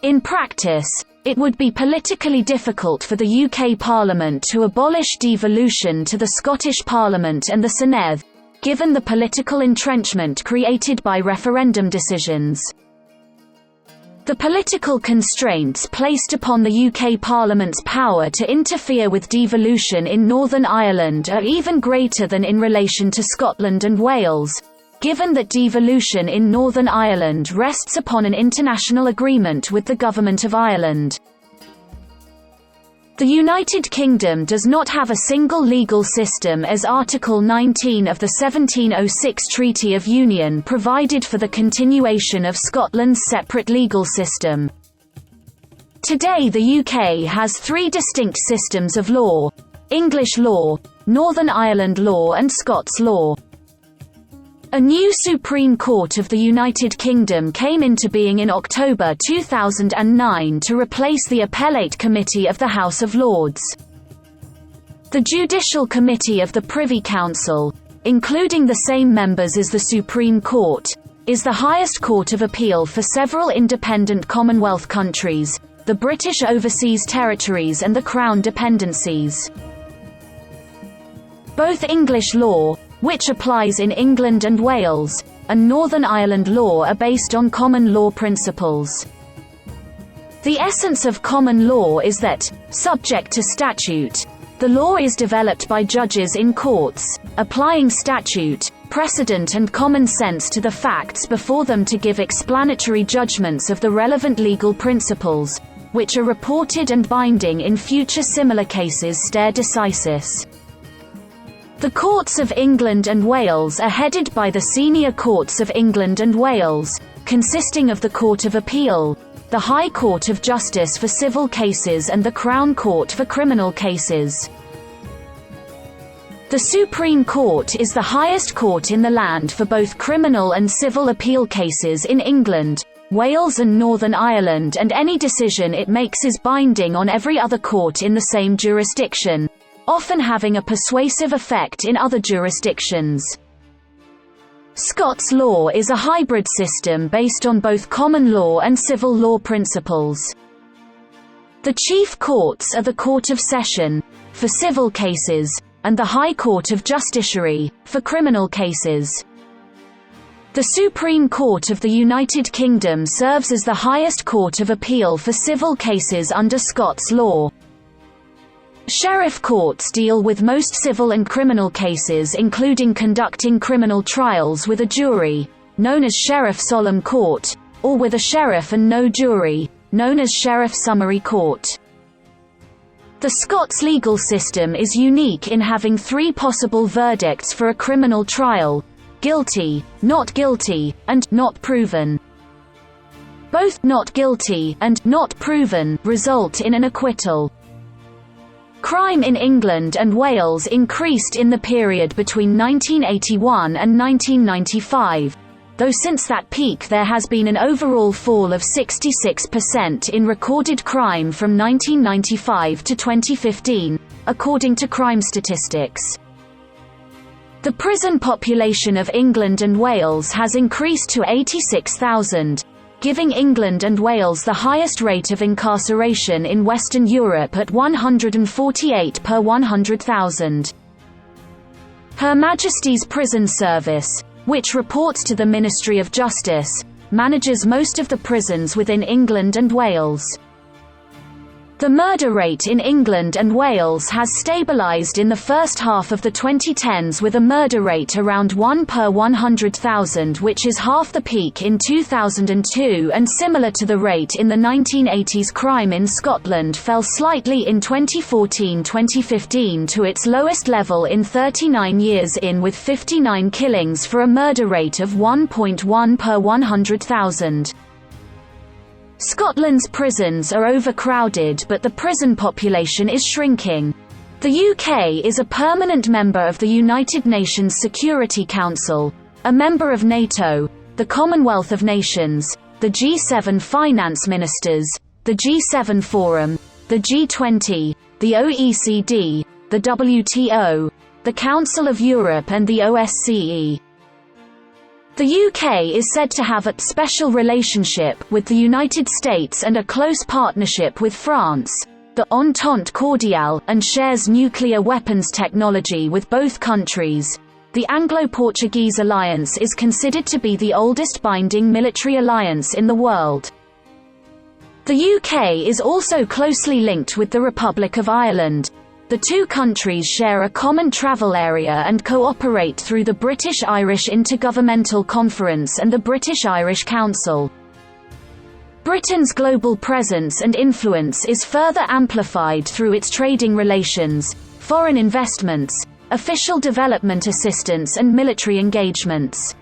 In practice, it would be politically difficult for the UK Parliament to abolish devolution to the Scottish Parliament and the Senedd, given the political entrenchment created by referendum decisions. The political constraints placed upon the UK Parliament's power to interfere with devolution in Northern Ireland are even greater than in relation to Scotland and Wales, given that devolution in Northern Ireland rests upon an international agreement with the Government of Ireland. The United Kingdom does not have a single legal system, as Article 19 of the 1706 Treaty of Union provided for the continuation of Scotland's separate legal system. Today the UK has three distinct systems of law: English law, Northern Ireland law and Scots law. A new Supreme Court of the United Kingdom came into being in October 2009 to replace the Appellate Committee of the House of Lords. The Judicial Committee of the Privy Council, including the same members as the Supreme Court, is the highest court of appeal for several independent Commonwealth countries, the British Overseas Territories and the Crown Dependencies. Both English law, which applies in England and Wales, and Northern Ireland law are based on common law principles. The essence of common law is that, subject to statute, the law is developed by judges in courts, applying statute, precedent and common sense to the facts before them to give explanatory judgments of the relevant legal principles, which are reported and binding in future similar cases stare decisis. The Courts of England and Wales are headed by the Senior Courts of England and Wales, consisting of the Court of Appeal, the High Court of Justice for civil cases and the Crown Court for criminal cases. The Supreme Court is the highest court in the land for both criminal and civil appeal cases in England, Wales and Northern Ireland, and any decision it makes is binding on every other court in the same jurisdiction, often having a persuasive effect in other jurisdictions. Scots law is a hybrid system based on both common law and civil law principles. The chief courts are the Court of Session, for civil cases, and the High Court of Justiciary, for criminal cases. The Supreme Court of the United Kingdom serves as the highest court of appeal for civil cases under Scots law. Sheriff courts deal with most civil and criminal cases, including conducting criminal trials with a jury, known as Sheriff Solemn Court, or with a sheriff and no jury, known as Sheriff Summary Court. The Scots legal system is unique in having 3 possible verdicts for a criminal trial: guilty, not guilty, and not proven. Both not guilty and not proven result in an acquittal. Crime in England and Wales increased in the period between 1981 and 1995, though since that peak there has been an overall fall of 66% in recorded crime from 1995 to 2015, according to crime statistics. The prison population of England and Wales has increased to 86,000, giving England and Wales the highest rate of incarceration in Western Europe at 148 per 100,000. Her Majesty's Prison Service, which reports to the Ministry of Justice, manages most of the prisons within England and Wales. The murder rate in England and Wales has stabilised in the first half of the 2010s with a murder rate around 1 per 100,000, which is half the peak in 2002 and similar to the rate in the 1980s. Crime in Scotland fell slightly in 2014-2015 to its lowest level in 39 years, with 59 killings for a murder rate of 1.1 per 100,000. Scotland's prisons are overcrowded, but the prison population is shrinking. The UK is a permanent member of the United Nations Security Council, a member of NATO, the Commonwealth of Nations, the G7 finance ministers, the G7 Forum, the G20, the OECD, the WTO, the Council of Europe and the OSCE. The UK is said to have a special relationship with the United States and a close partnership with France, the Entente Cordiale, and shares nuclear weapons technology with both countries. The Anglo-Portuguese alliance is considered to be the oldest binding military alliance in the world. The UK is also closely linked with the Republic of Ireland. The two countries share a common travel area and cooperate through the British-Irish Intergovernmental Conference and the British-Irish Council. Britain's global presence and influence is further amplified through its trading relations, foreign investments, official development assistance and military engagements.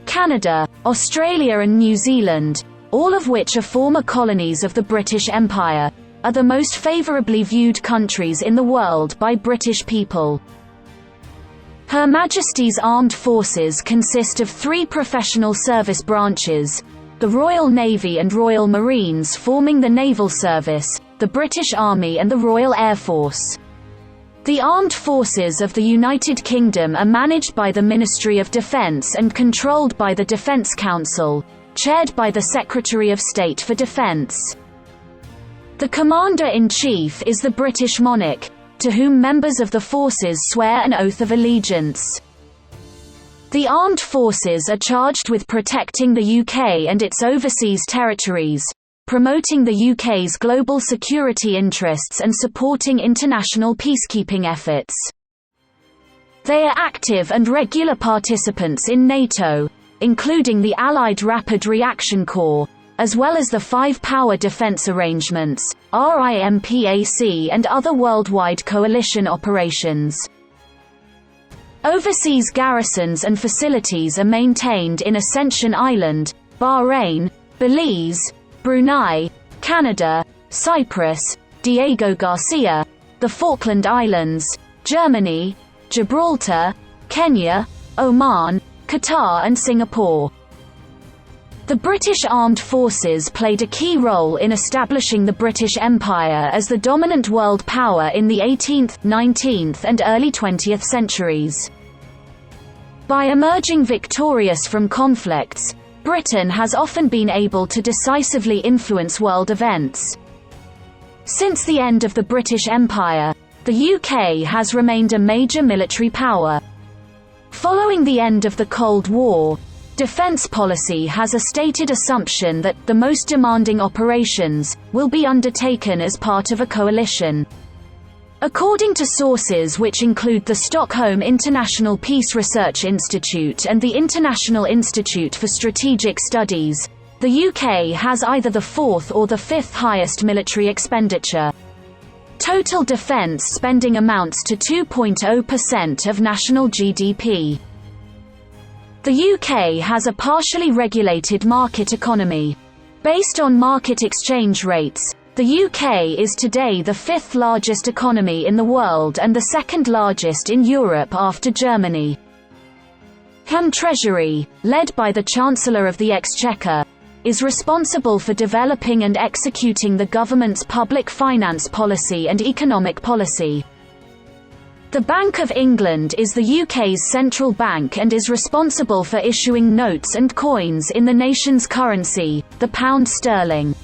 Canada, Australia and New Zealand, all of which are former colonies of the British Empire, are the most favourably viewed countries in the world by British people. Her Majesty's Armed Forces consist of 3 professional service branches: the Royal Navy and Royal Marines forming the Naval Service, the British Army and the Royal Air Force. The armed forces of the United Kingdom are managed by the Ministry of Defence and controlled by the Defence Council, chaired by the Secretary of State for Defence. The Commander-in-Chief is the British monarch, to whom members of the forces swear an oath of allegiance. The armed forces are charged with protecting the UK and its overseas territories, promoting the UK's global security interests and supporting international peacekeeping efforts. They are active and regular participants in NATO, including the Allied Rapid Reaction Corps, as well as the 5 Power Defence Arrangements, RIMPAC, and other worldwide coalition operations. Overseas garrisons and facilities are maintained in Ascension Island, Bahrain, Belize, Brunei, Canada, Cyprus, Diego Garcia, the Falkland Islands, Germany, Gibraltar, Kenya, Oman, Qatar and Singapore. The British Armed Forces played a key role in establishing the British Empire as the dominant world power in the 18th, 19th and early 20th centuries. By emerging victorious from conflicts, Britain has often been able to decisively influence world events. Since the end of the British Empire, the UK has remained a major military power. Following the end of the Cold War, defence policy has a stated assumption that the most demanding operations will be undertaken as part of a coalition. According to sources which include the Stockholm International Peace Research Institute and the International Institute for Strategic Studies, the UK has either the fourth or the fifth highest military expenditure. Total defence spending amounts to 2.0% of national GDP. The UK has a partially regulated market economy. Based on market exchange rates, the UK is today the fifth largest economy in the world and the second largest in Europe after Germany. Home Treasury, led by the Chancellor of the Exchequer, is responsible for developing and executing the government's public finance policy and economic policy. The Bank of England is the UK's central bank and is responsible for issuing notes and coins in the nation's currency, the pound sterling.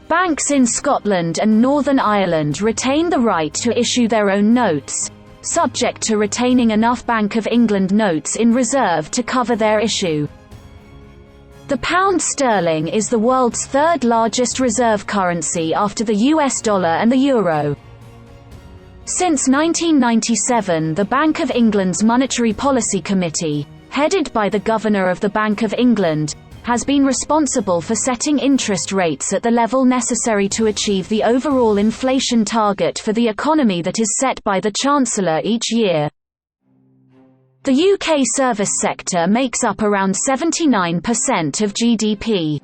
Banks in Scotland and Northern Ireland retain the right to issue their own notes, subject to retaining enough Bank of England notes in reserve to cover their issue. The pound sterling is the world's third largest reserve currency after the US dollar and the euro. Since 1997, the Bank of England's Monetary Policy Committee, headed by the Governor of the Bank of England, has been responsible for setting interest rates at the level necessary to achieve the overall inflation target for the economy that is set by the Chancellor each year. The UK service sector makes up around 79% of GDP.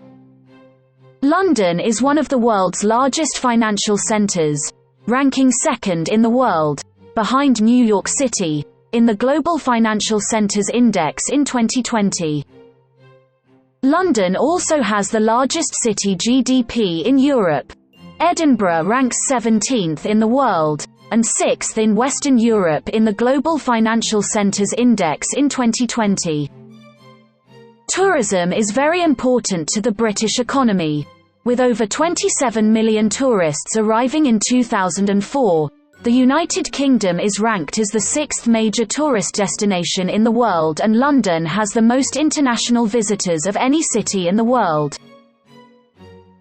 London is one of the world's largest financial centres, ranking second in the world, behind New York City, in the Global Financial Centres Index in 2020. London also has the largest city GDP in Europe. Edinburgh ranks 17th in the world, and 6th in Western Europe in the Global Financial Centres Index in 2020. Tourism is very important to the British economy. With over 27 million tourists arriving in 2004, the United Kingdom is ranked as the sixth major tourist destination in the world, and London has the most international visitors of any city in the world.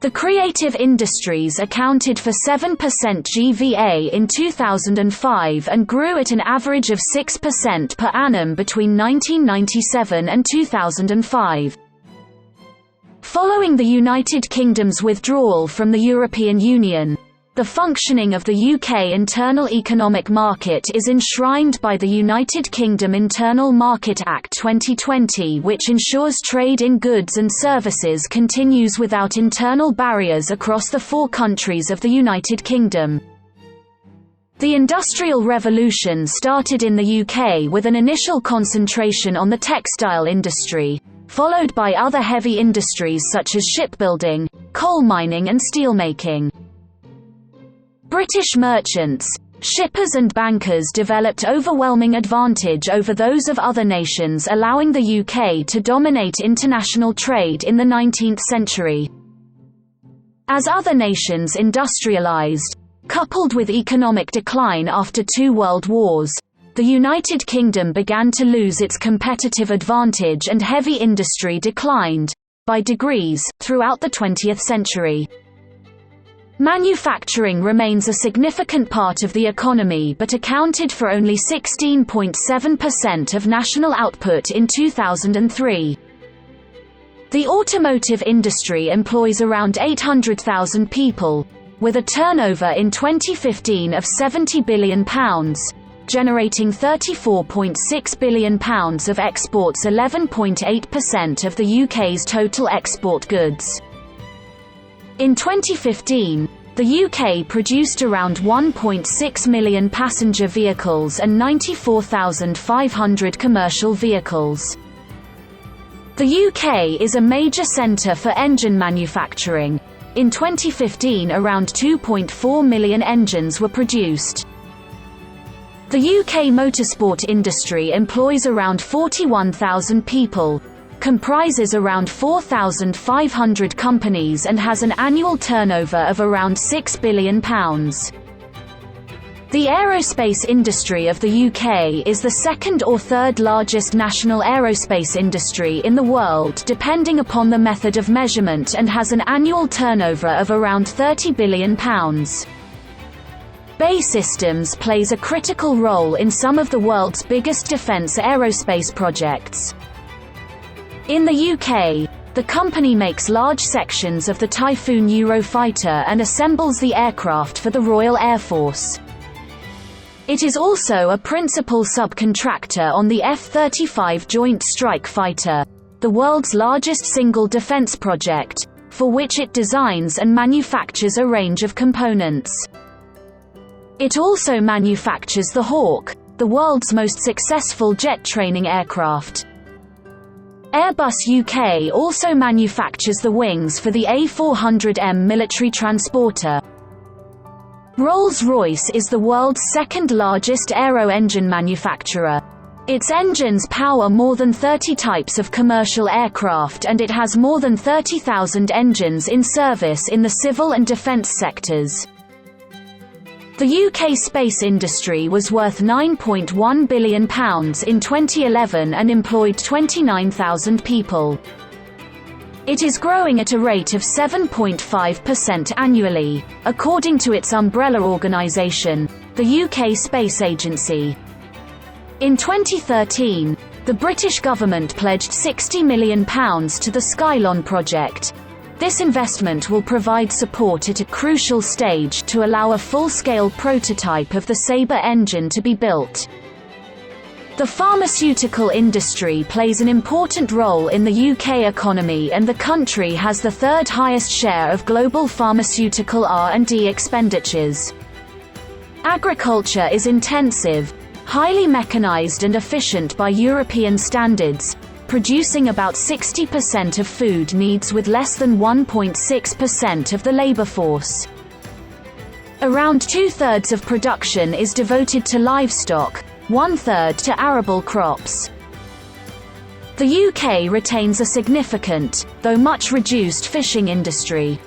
The creative industries accounted for 7% GVA in 2005 and grew at an average of 6% per annum between 1997 and 2005. Following the United Kingdom's withdrawal from the European Union, the functioning of the UK internal economic market is enshrined by the United Kingdom Internal Market Act 2020, which ensures trade in goods and services continues without internal barriers across the four countries of the United Kingdom. The Industrial Revolution started in the UK with an initial concentration on the textile industry, followed by other heavy industries such as shipbuilding, coal mining and steelmaking. British merchants, shippers and bankers developed overwhelming advantage over those of other nations, allowing the UK to dominate international trade in the 19th century. As other nations industrialised, coupled with economic decline after two world wars, the United Kingdom began to lose its competitive advantage and heavy industry declined, by degrees, throughout the 20th century. Manufacturing remains a significant part of the economy but accounted for only 16.7% of national output in 2003. The automotive industry employs around 800,000 people, with a turnover in 2015 of £70 billion, generating £34.6 billion of exports, 11.8% of the UK's total export goods. In 2015, the UK produced around 1.6 million passenger vehicles and 94,500 commercial vehicles. The UK is a major centre for engine manufacturing. In 2015, around 2.4 million engines were produced. The UK motorsport industry employs around 41,000 people, comprises around 4,500 companies and has an annual turnover of around £6 billion. The aerospace industry of the UK is the second or third largest national aerospace industry in the world depending upon the method of measurement, and has an annual turnover of around £30 billion. BAE Systems plays a critical role in some of the world's biggest defence aerospace projects. In the UK, the company makes large sections of the Typhoon Eurofighter and assembles the aircraft for the Royal Air Force. It is also a principal subcontractor on the F-35 Joint Strike Fighter, the world's largest single defense project, for which it designs and manufactures a range of components. It also manufactures the Hawk, the world's most successful jet training aircraft. Airbus UK also manufactures the wings for the A400M military transporter. Rolls-Royce is the world's second-largest aero-engine manufacturer. Its engines power more than 30 types of commercial aircraft, and it has more than 30,000 engines in service in the civil and defence sectors. The UK space industry was worth £9.1 billion in 2011 and employed 29,000 people. It is growing at a rate of 7.5% annually, according to its umbrella organisation, the UK Space Agency. In 2013, the British government pledged £60 million to the Skylon project. This investment will provide support at a crucial stage to allow a full-scale prototype of the Sabre engine to be built. The pharmaceutical industry plays an important role in the UK economy, and the country has the third highest share of global pharmaceutical R&D expenditures. Agriculture is intensive, highly mechanised and efficient by European standards, producing about 60% of food needs with less than 1.6% of the labour force. Around two-thirds of production is devoted to livestock, one-third to arable crops. The UK retains a significant, though much reduced, fishing industry.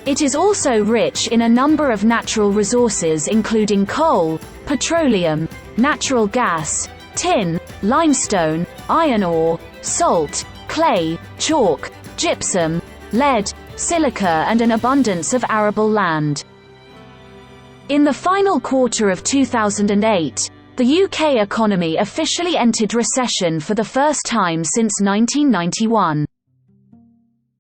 It is also rich in a number of natural resources including coal, petroleum, natural gas, tin, limestone, iron ore, salt, clay, chalk, gypsum, lead, silica, and an abundance of arable land. In the final quarter of 2008, the UK economy officially entered recession for the first time since 1991.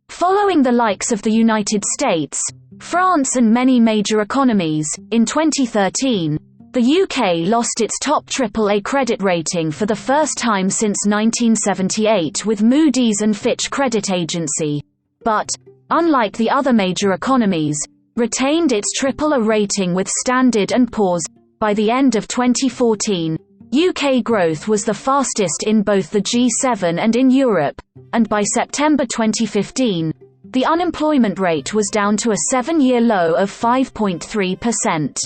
Following the likes of the United States, France and many major economies, in 2013, the UK lost its top AAA credit rating for the first time since 1978 with Moody's and Fitch Credit Agency, but, unlike the other major economies, retained its AAA rating with Standard & Poor's. By the end of 2014, UK growth was the fastest in both the G7 and in Europe, and by September 2015, the unemployment rate was down to a 7-year low of 5.3%.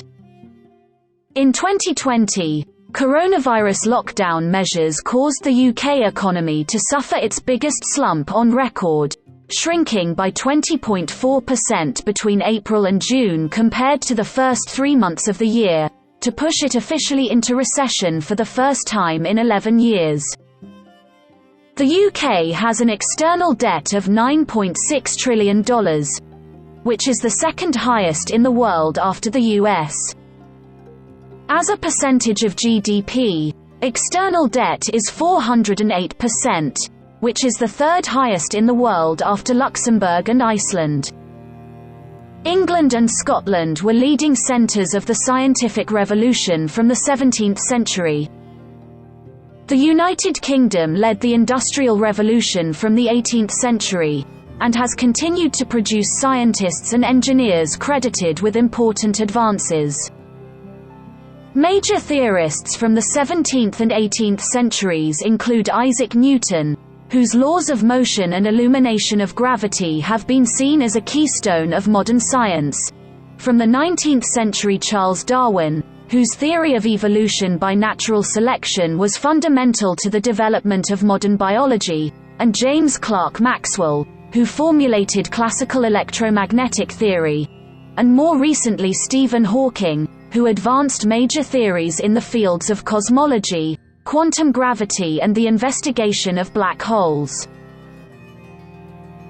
In 2020, coronavirus lockdown measures caused the UK economy to suffer its biggest slump on record, shrinking by 20.4% between April and June compared to the first 3 months of the year, to push it officially into recession for the first time in 11 years. The UK has an external debt of $9.6 trillion, which is the second highest in the world after the US. As a percentage of GDP, external debt is 408%, which is the third highest in the world after Luxembourg and Iceland. England and Scotland were leading centres of the scientific revolution from the 17th century. The United Kingdom led the Industrial Revolution from the 18th century, and has continued to produce scientists and engineers credited with important advances. Major theorists from the 17th and 18th centuries include Isaac Newton, whose laws of motion and illumination of gravity have been seen as a keystone of modern science, from the 19th century Charles Darwin, whose theory of evolution by natural selection was fundamental to the development of modern biology, and James Clerk Maxwell, who formulated classical electromagnetic theory, and more recently Stephen Hawking, who advanced major theories in the fields of cosmology, quantum gravity and the investigation of black holes.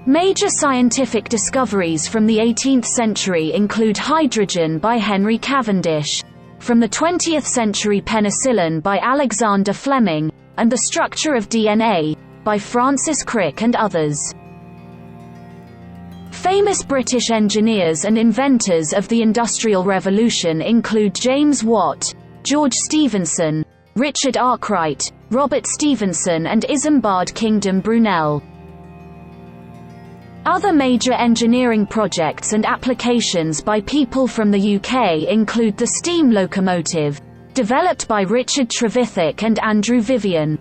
Major scientific discoveries from the 18th century include hydrogen by Henry Cavendish, from the 20th century penicillin by Alexander Fleming, and the structure of DNA by Francis Crick and others. Famous British engineers and inventors of the Industrial Revolution include James Watt, George Stephenson, Richard Arkwright, Robert Stephenson and Isambard Kingdom Brunel. Other major engineering projects and applications by people from the UK include the steam locomotive, developed by Richard Trevithick and Andrew Vivian.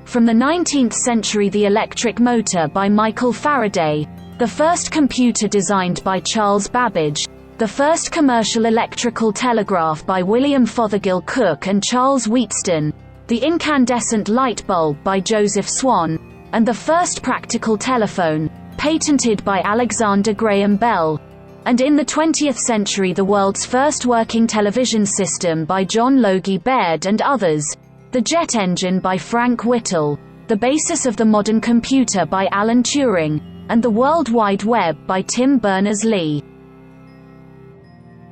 From the 19th century, the electric motor by Michael Faraday, the first computer designed by Charles Babbage, the first commercial electrical telegraph by William Fothergill Cooke and Charles Wheatstone, the incandescent light bulb by Joseph Swan, and the first practical telephone, patented by Alexander Graham Bell, and in the 20th century the world's first working television system by John Logie Baird and others, the jet engine by Frank Whittle, the basis of the modern computer by Alan Turing, and the World Wide Web by Tim Berners-Lee.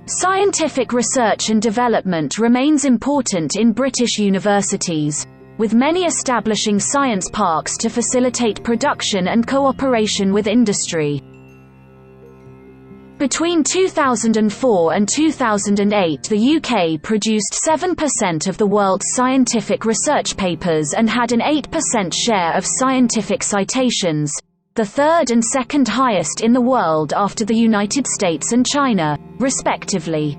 Scientific research and development remains important in British universities, with many establishing science parks to facilitate production and cooperation with industry. Between 2004 and 2008, the UK produced 7% of the world's scientific research papers and had an 8% share of scientific citations, the third and second highest in the world after the United States and China, respectively.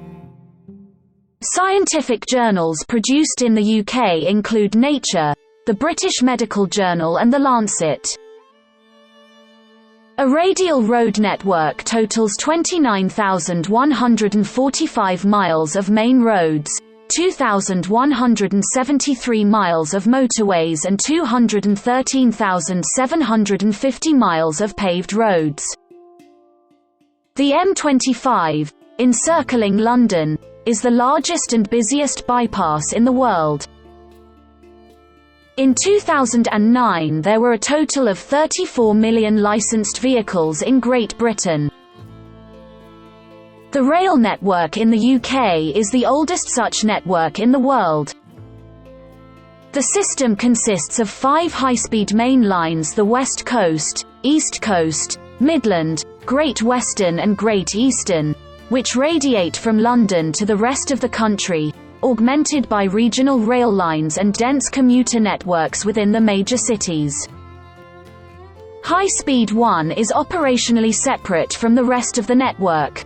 Scientific journals produced in the UK include Nature, the British Medical Journal and The Lancet. A radial road network totals 29,145 miles of main roads, 2,173 miles of motorways and 213,750 miles of paved roads. The M25, encircling London, is the largest and busiest bypass in the world. In 2009 there were a total of 34 million licensed vehicles in Great Britain. The rail network in the UK is the oldest such network in the world. The system consists of 5 high-speed main lines: the West Coast, East Coast, Midland, Great Western and Great Eastern, which radiate from London to the rest of the country, augmented by regional rail lines and dense commuter networks within the major cities. High Speed 1 is operationally separate from the rest of the network.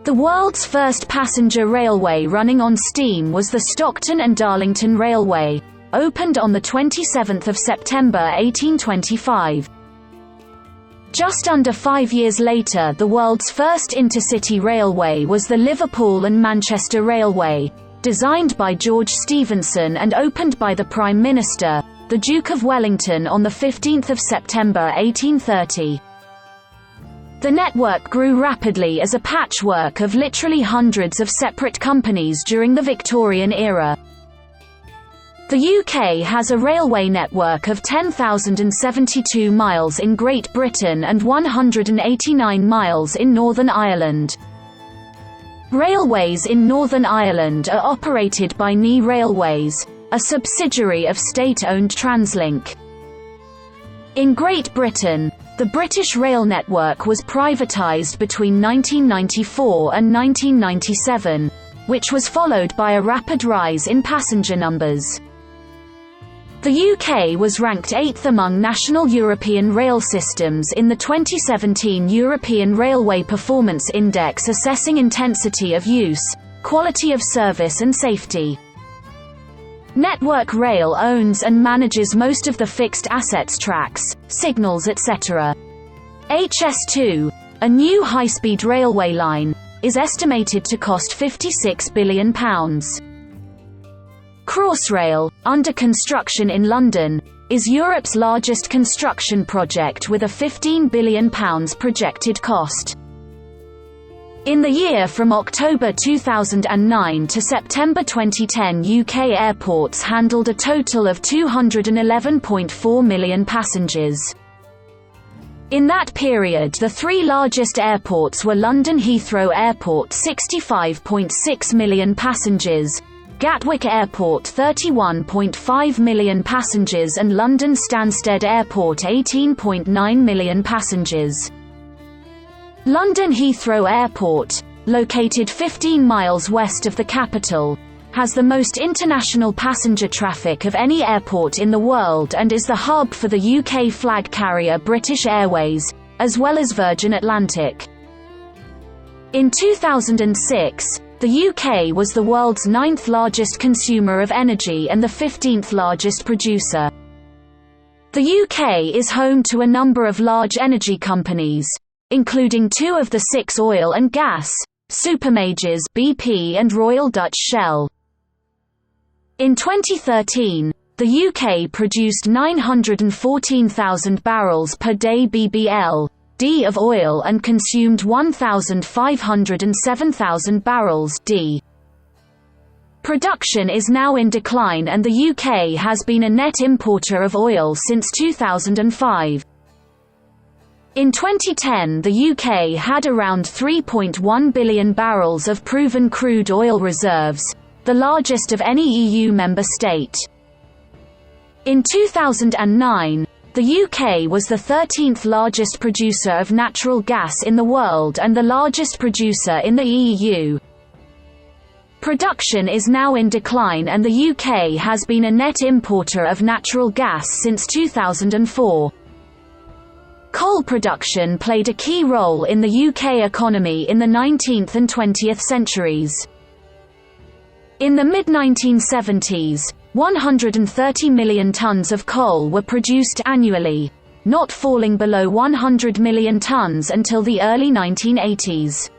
The world's first passenger railway running on steam was the Stockton and Darlington Railway, opened on the 27th of September 1825. Just under 5 years later, the world's first intercity railway was the Liverpool and Manchester Railway, designed by George Stephenson and opened by the Prime Minister, the Duke of Wellington, on the 15th of September 1830. The network grew rapidly as a patchwork of literally hundreds of separate companies during the Victorian era. The UK has a railway network of 10,072 miles in Great Britain and 189 miles in Northern Ireland. Railways in Northern Ireland are operated by NI Railways, a subsidiary of state-owned Translink. In Great Britain, the British rail network was privatised between 1994 and 1997, which was followed by a rapid rise in passenger numbers. The UK was ranked 8th among national European rail systems in the 2017 European Railway Performance Index assessing intensity of use, quality of service and safety. Network Rail owns and manages most of the fixed assets, tracks, signals, etc. HS2, a new high-speed railway line, is estimated to cost £56 billion. Crossrail, under construction in London, is Europe's largest construction project with a £15 billion projected cost. In the year from October 2009 to September 2010, UK airports handled a total of 211.4 million passengers. In that period, the three largest airports were London Heathrow Airport 65.6 million passengers, Gatwick Airport 31.5 million passengers and London Stansted Airport 18.9 million passengers. London Heathrow Airport, located 15 miles west of the capital, has the most international passenger traffic of any airport in the world and is the hub for the UK flag carrier British Airways, as well as Virgin Atlantic. In 2006, the UK was the world's 9th largest consumer of energy and the 15th largest producer. The UK is home to a number of large energy companies, including 2 of the 6 oil and gas supermajors BP and Royal Dutch Shell. In 2013, the UK produced 914,000 barrels per day BBL/d of oil and consumed 1,507,000 barrels d. Production is now in decline and the UK has been a net importer of oil since 2005. In 2010, the UK had around 3.1 billion barrels of proven crude oil reserves, the largest of any EU member state. In 2009, the UK was the 13th largest producer of natural gas in the world and the largest producer in the EU. Production is now in decline and the UK has been a net importer of natural gas since 2004. Coal production played a key role in the UK economy in the 19th and 20th centuries. In the mid-1970s, 130 million tons of coal were produced annually, not falling below 100 million tons until the early 1980s.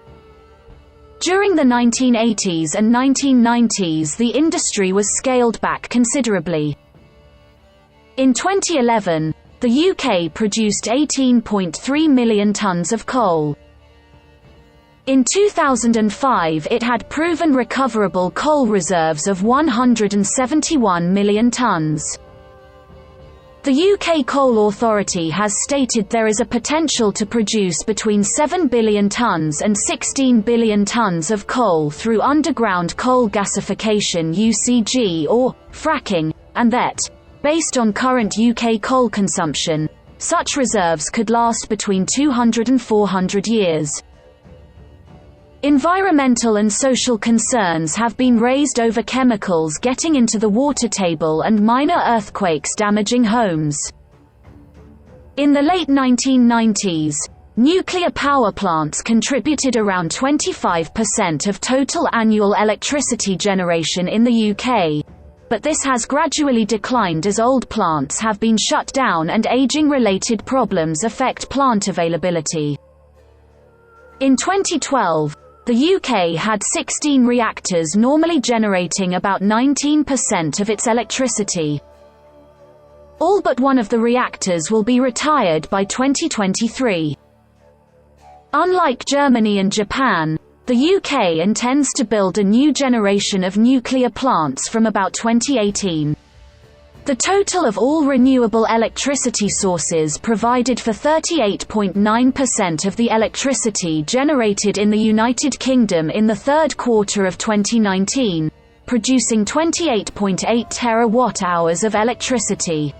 During the 1980s and 1990s, the industry was scaled back considerably. In 2011, the UK produced 18.3 million tons of coal. In 2005 it had proven recoverable coal reserves of 171 million tons. The UK Coal Authority has stated there is a potential to produce between 7 billion tons and 16 billion tons of coal through underground coal gasification (UCG) or fracking, and that, based on current UK coal consumption, such reserves could last between 200 and 400 years. Environmental and social concerns have been raised over chemicals getting into the water table and minor earthquakes damaging homes. In the late 1990s, nuclear power plants contributed around 25% of total annual electricity generation in the UK, but this has gradually declined as old plants have been shut down and aging-related problems affect plant availability. In 2012, the UK had 16 reactors normally generating about 19% of its electricity. All but one of the reactors will be retired by 2023. Unlike Germany and Japan, the UK intends to build a new generation of nuclear plants from about 2018. The total of all renewable electricity sources provided for 38.9% of the electricity generated in the United Kingdom in the third quarter of 2019, producing 28.8 terawatt-hours of electricity.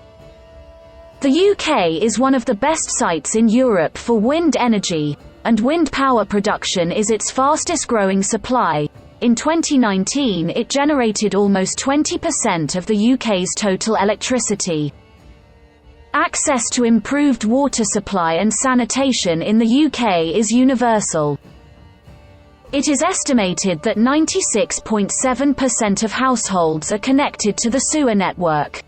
The UK is one of the best sites in Europe for wind energy, and wind power production is its fastest-growing supply. In 2019 it generated almost 20% of the UK's total electricity. Access to improved water supply and sanitation in the UK is universal. It is estimated that 96.7% of households are connected to the sewer network.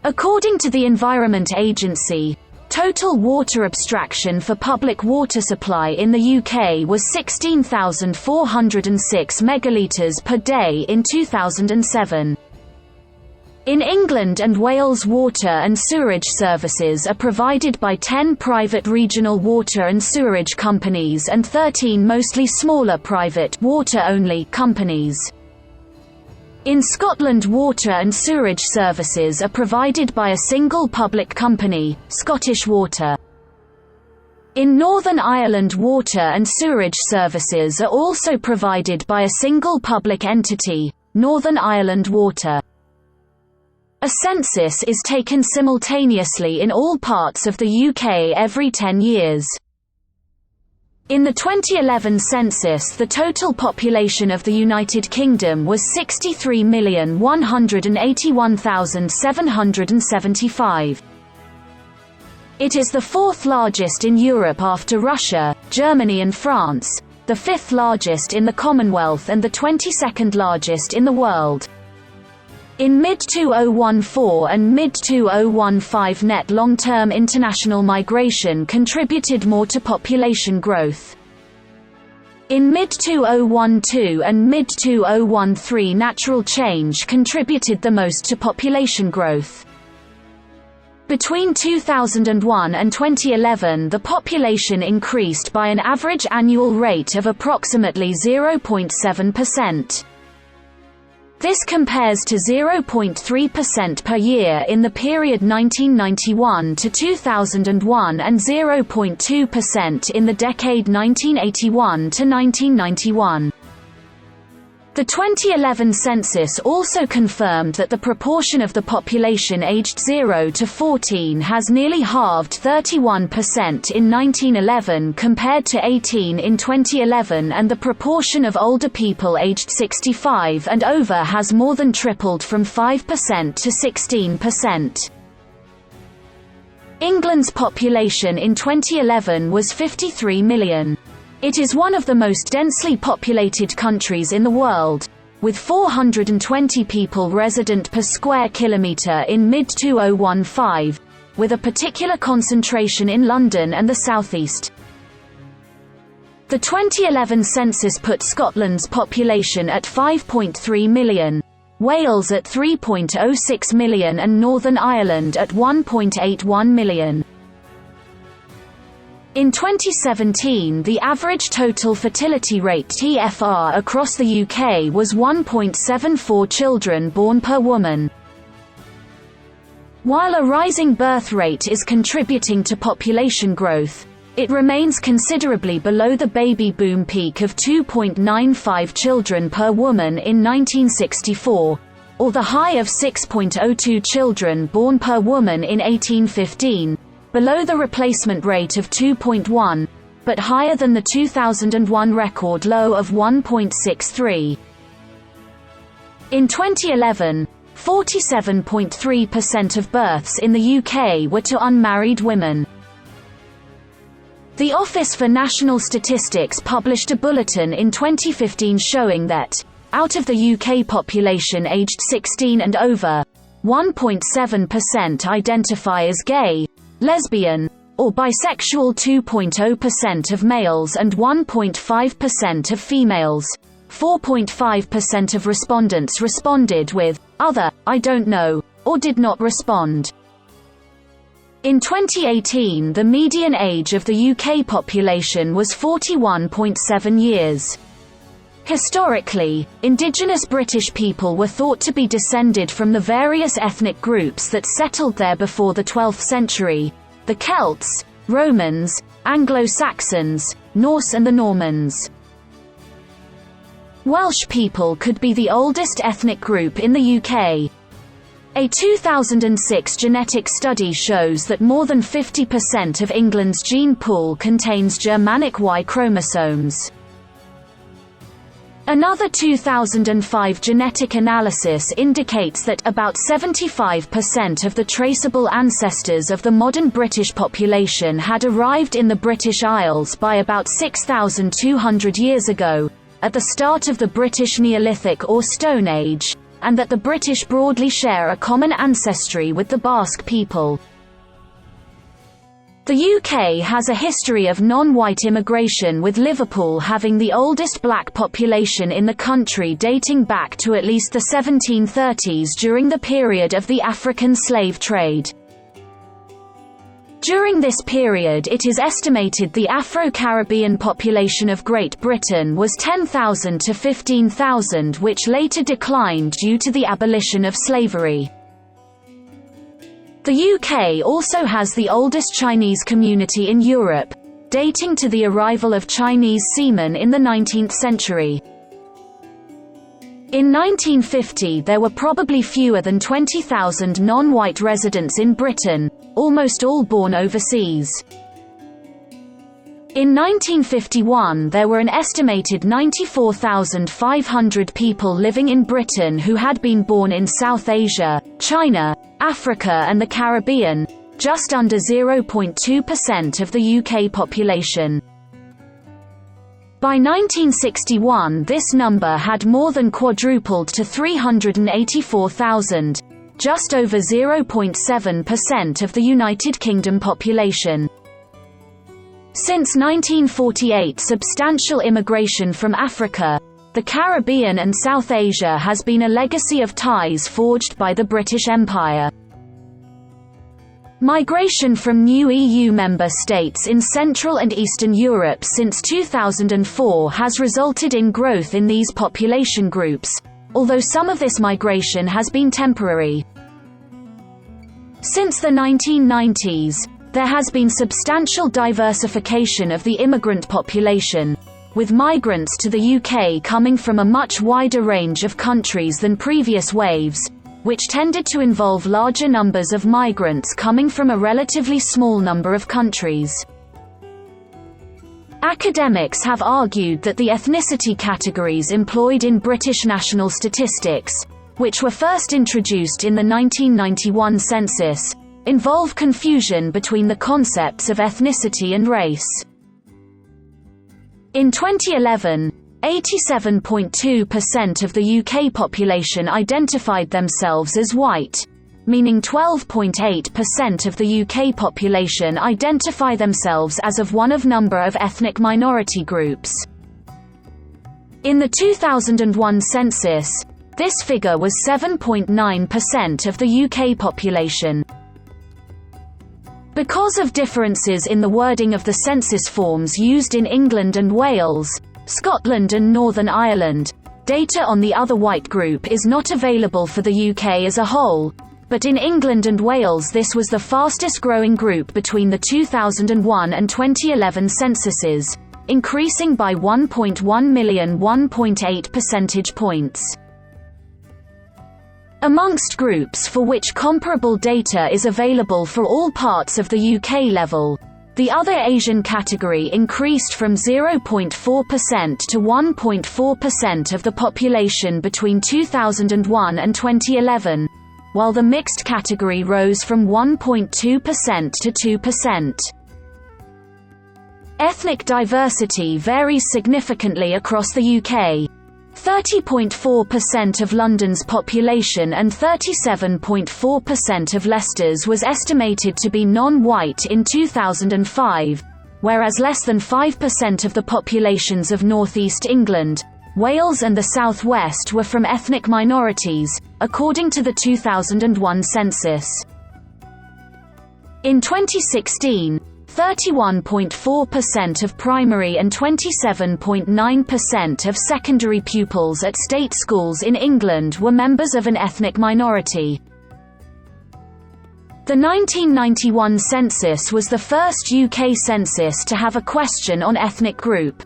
According to the Environment Agency, total water abstraction for public water supply in the UK was 16,406 megalitres per day in 2007. In England and Wales, water and sewerage services are provided by 10 private regional water and sewerage companies and 13 mostly smaller private, water-only, companies. In Scotland, water and sewerage services are provided by a single public company, Scottish Water. In Northern Ireland, water and sewerage services are also provided by a single public entity, Northern Ireland Water. A census is taken simultaneously in all parts of the UK every 10 years. In the 2011 census, the total population of the United Kingdom was 63,181,775. It is the fourth largest in Europe after Russia, Germany and France, the fifth largest in the Commonwealth and the 22nd largest in the world. In mid-2014 and mid-2015, net long-term international migration contributed more to population growth. In mid-2012 and mid-2013, natural change contributed the most to population growth. Between 2001 and 2011, the population increased by an average annual rate of approximately 0.7%. This compares to 0.3% per year in the period 1991 to 2001 and 0.2% in the decade 1981 to 1991. The 2011 census also confirmed that the proportion of the population aged 0 to 14 has nearly halved, 31% in 1911 compared to 18% in 2011, and the proportion of older people aged 65 and over has more than tripled from 5% to 16%. England's population in 2011 was 53 million. It is one of the most densely populated countries in the world, with 420 people resident per square kilometre in mid-2015, with a particular concentration in London and the southeast. The 2011 census put Scotland's population at 5.3 million, Wales at 3.06 million and Northern Ireland at 1.81 million. In 2017, the average total fertility rate (TFR) across the UK was 1.74 children born per woman. While a rising birth rate is contributing to population growth, it remains considerably below the baby boom peak of 2.95 children per woman in 1964, or the high of 6.02 children born per woman in 1815. Below the replacement rate of 2.1, but higher than the 2001 record low of 1.63. In 2011, 47.3% of births in the UK were to unmarried women. The Office for National Statistics published a bulletin in 2015 showing that, out of the UK population aged 16 and over, 1.7% identify as gay, lesbian, or bisexual, 2.0% of males and 1.5% of females. 4.5% of respondents responded with other, I don't know, or did not respond. In 2018, the median age of the UK population was 41.7 years. Historically, indigenous British people were thought to be descended from the various ethnic groups that settled there before the 12th century: the Celts, Romans, Anglo-Saxons, Norse and the Normans. Welsh people could be the oldest ethnic group in the UK. A 2006 genetic study shows that more than 50% of England's gene pool contains Germanic Y chromosomes. Another 2005 genetic analysis indicates that about 75% of the traceable ancestors of the modern British population had arrived in the British Isles by about 6,200 years ago, at the start of the British Neolithic or Stone Age, and that the British broadly share a common ancestry with the Basque people. The UK has a history of non-white immigration, with Liverpool having the oldest black population in the country dating back to at least the 1730s during the period of the African slave trade. During this period, it is estimated the Afro-Caribbean population of Great Britain was 10,000 to 15,000, which later declined due to the abolition of slavery. The UK also has the oldest Chinese community in Europe, dating to the arrival of Chinese seamen in the 19th century. In 1950, there were probably fewer than 20,000 non-white residents in Britain, almost all born overseas. In 1951, there were an estimated 94,500 people living in Britain who had been born in South Asia, China, Africa and the Caribbean, just under 0.2% of the UK population. By 1961, this number had more than quadrupled to 384,000, just over 0.7% of the United Kingdom population. Since 1948, substantial immigration from Africa, the Caribbean and South Asia has been a legacy of ties forged by the British Empire. Migration from new EU member states in Central and Eastern Europe since 2004 has resulted in growth in these population groups, although some of this migration has been temporary. Since the 1990s, there has been substantial diversification of the immigrant population, with migrants to the UK coming from a much wider range of countries than previous waves, which tended to involve larger numbers of migrants coming from a relatively small number of countries. Academics have argued that the ethnicity categories employed in British national statistics, which were first introduced in the 1991 census, involve confusion between the concepts of ethnicity and race. In 2011, 87.2% of the UK population identified themselves as white, meaning 12.8% of the UK population identify themselves as of one of number of ethnic minority groups. In the 2001 census, this figure was 7.9% of the UK population. Because of differences in the wording of the census forms used in England and Wales, Scotland and Northern Ireland, data on the other white group is not available for the UK as a whole, but in England and Wales this was the fastest growing group between the 2001 and 2011 censuses, increasing by 1.1 million, 1.8 percentage points. Amongst groups for which comparable data is available for all parts of the UK level, the other Asian category increased from 0.4% to 1.4% of the population between 2001 and 2011, while the mixed category rose from 1.2% to 2%. Ethnic diversity varies significantly across the UK. 30.4% of London's population and 37.4% of Leicester's was estimated to be non-white in 2005, whereas less than 5% of the populations of North East England, Wales and the South West were from ethnic minorities, according to the 2001 census. In 2016, 31.4% of primary and 27.9% of secondary pupils at state schools in England were members of an ethnic minority. The 1991 census was the first UK census to have a question on ethnic group.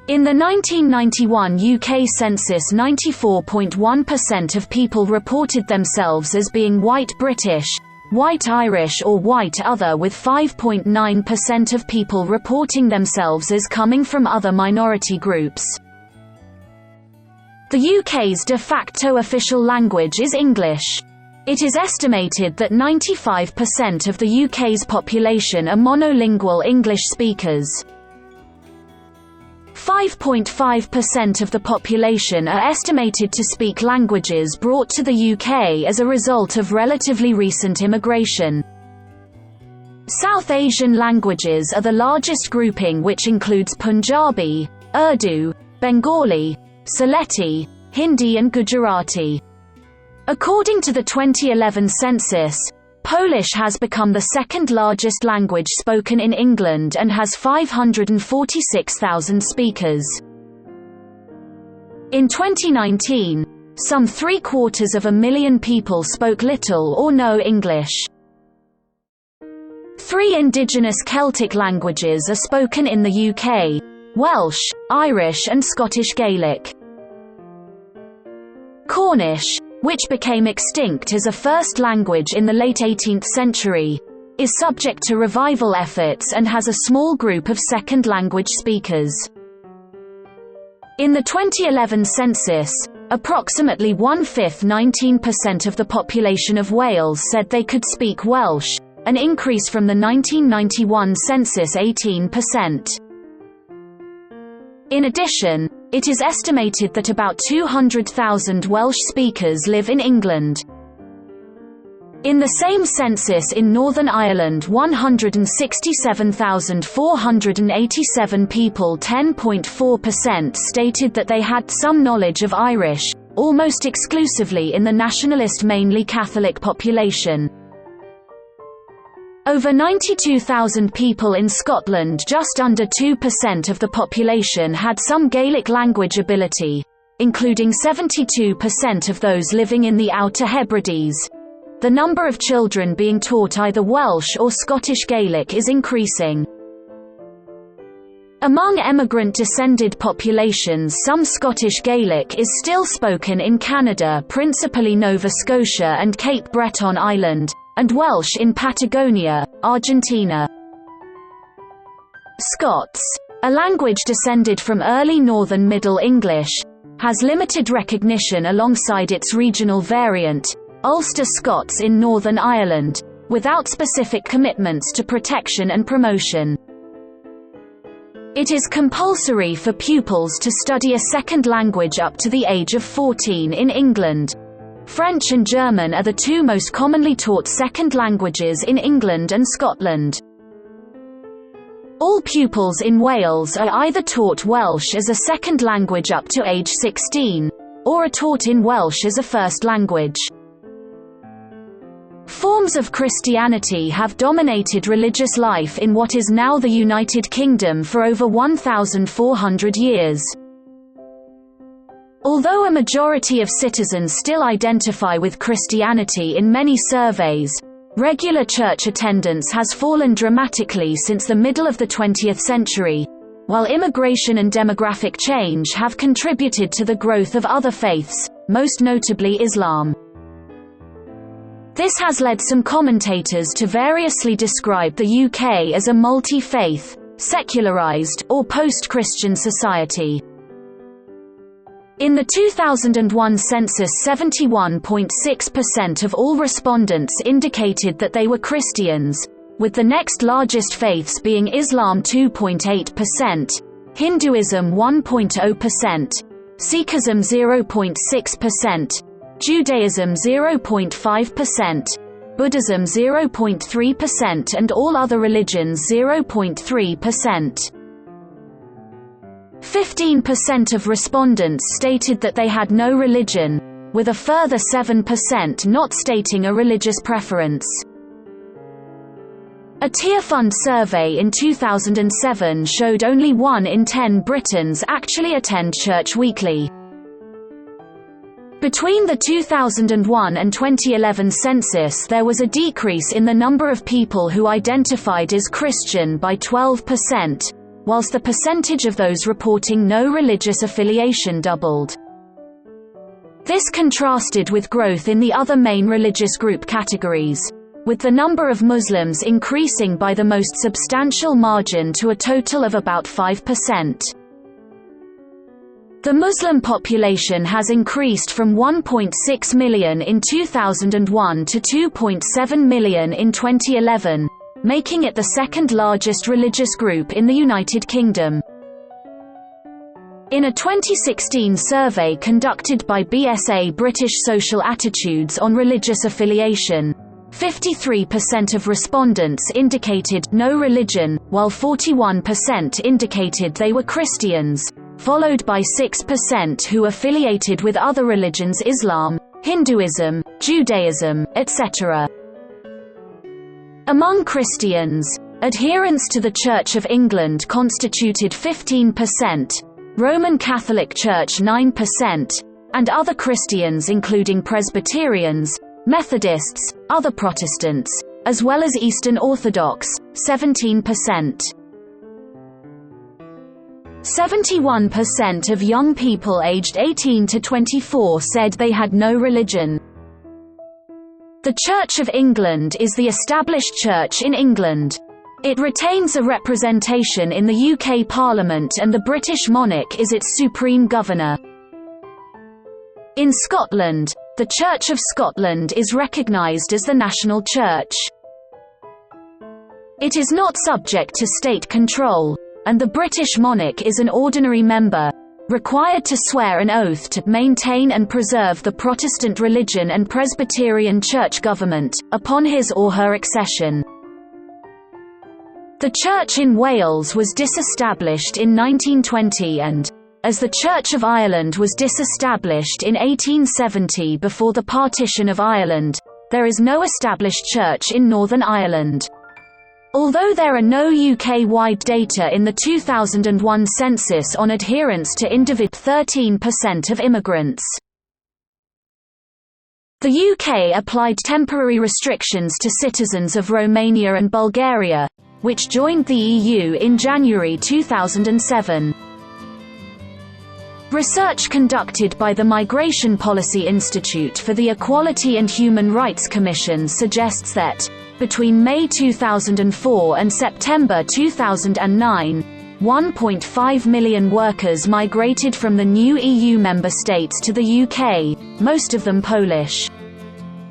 In the 1991 UK census, 94.1% of people reported themselves as being white British, white Irish or white other, with 5.9% of people reporting themselves as coming from other minority groups. The UK's de facto official language is English. It is estimated that 95% of the UK's population are monolingual English speakers. 5.5% of the population are estimated to speak languages brought to the UK as a result of relatively recent immigration. South Asian languages are the largest grouping, which includes Punjabi, Urdu, Bengali, Sylheti, Hindi and Gujarati. According to the 2011 census, Polish has become the second largest language spoken in England and has 546,000 speakers. In 2019, some 750,000 people spoke little or no English. 3 indigenous Celtic languages are spoken in the UK: Welsh, Irish and Scottish Gaelic. Cornish, which became extinct as a first language in the late 18th century, is subject to revival efforts and has a small group of second language speakers. In the 2011 census, approximately 1/5 (19% of the population of Wales said they could speak Welsh, an increase from the 1991 census 18%. In addition, it is estimated that about 200,000 Welsh speakers live in England. In the same census in Northern Ireland, 167,487 people, 10.4%, stated that they had some knowledge of Irish, almost exclusively in the nationalist mainly Catholic population. Over 92,000 people in Scotland, just under 2% of the population, had some Gaelic language ability, including 72% of those living in the Outer Hebrides. The number of children being taught either Welsh or Scottish Gaelic is increasing. Among emigrant-descended populations, some Scottish Gaelic is still spoken in Canada, principally Nova Scotia and Cape Breton Island, and Welsh in Patagonia, Argentina. Scots, a language descended from early Northern Middle English, has limited recognition alongside its regional variant, Ulster Scots in Northern Ireland, without specific commitments to protection and promotion. It is compulsory for pupils to study a second language up to the age of 14 in England. French and German are the 2 most commonly taught second languages in England and Scotland. All pupils in Wales are either taught Welsh as a second language up to age 16, or are taught in Welsh as a first language. Forms of Christianity have dominated religious life in what is now the United Kingdom for over 1,400 years. Although a majority of citizens still identify with Christianity in many surveys, regular church attendance has fallen dramatically since the middle of the 20th century, while immigration and demographic change have contributed to the growth of other faiths, most notably Islam. This has led some commentators to variously describe the UK as a multi-faith, secularized, or post-Christian society. In the 2001 census, 71.6% of all respondents indicated that they were Christians, with the next largest faiths being Islam 2.8%, Hinduism 1.0%, Sikhism 0.6%, Judaism 0.5%, Buddhism 0.3% and all other religions 0.3%. 15% of respondents stated that they had no religion, with a further 7% not stating a religious preference. A Tearfund survey in 2007 showed only 1 in 10 Britons actually attend church weekly. Between the 2001 and 2011 census, there was a decrease in the number of people who identified as Christian by 12%, whilst the percentage of those reporting no religious affiliation doubled. This contrasted with growth in the other main religious group categories, with the number of Muslims increasing by the most substantial margin to a total of about 5%. The Muslim population has increased from 1.6 million in 2001 to 2.7 million in 2011, making it the second largest religious group in the United Kingdom. In a 2016 survey conducted by BSA British Social Attitudes on Religious Affiliation, 53% of respondents indicated no religion, while 41% indicated they were Christians, followed by 6% who affiliated with other religions: Islam, Hinduism, Judaism, etc. Among Christians, adherents to the Church of England constituted 15%, Roman Catholic Church 9%, and other Christians including Presbyterians, Methodists, other Protestants, as well as Eastern Orthodox, 17%. 71% of young people aged 18 to 24 said they had no religion. The Church of England is the established church in England. It retains a representation in the UK Parliament and the British monarch is its supreme governor. In Scotland, the Church of Scotland is recognised as the national church. It is not subject to state control, and the British monarch is an ordinary member, required to swear an oath to maintain and preserve the Protestant religion and Presbyterian church government, upon his or her accession. The Church in Wales was disestablished in 1920 and, as the Church of Ireland was disestablished in 1870 before the partition of Ireland, there is no established church in Northern Ireland. Although there are no UK-wide data in the 2001 census on adherence to 13% of immigrants. The UK applied temporary restrictions to citizens of Romania and Bulgaria, which joined the EU in January 2007. Research conducted by the Migration Policy Institute for the Equality and Human Rights Commission suggests that, between May 2004 and September 2009, 1.5 million workers migrated from the new EU member states to the UK, most of them Polish.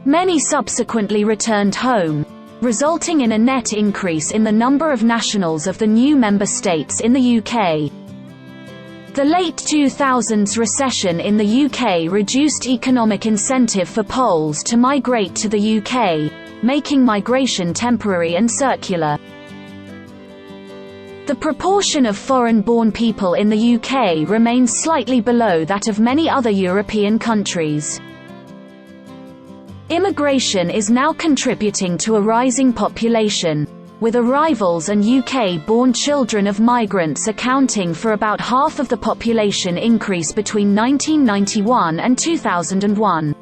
Many subsequently returned home, resulting in a net increase in the number of nationals of the new member states in the UK. The late 2000s recession in the UK reduced economic incentive for Poles to migrate to the UK, making migration temporary and circular. The proportion of foreign-born people in the UK remains slightly below that of many other European countries. Immigration is now contributing to a rising population, with arrivals and UK-born children of migrants accounting for about half of the population increase between 1991 and 2001.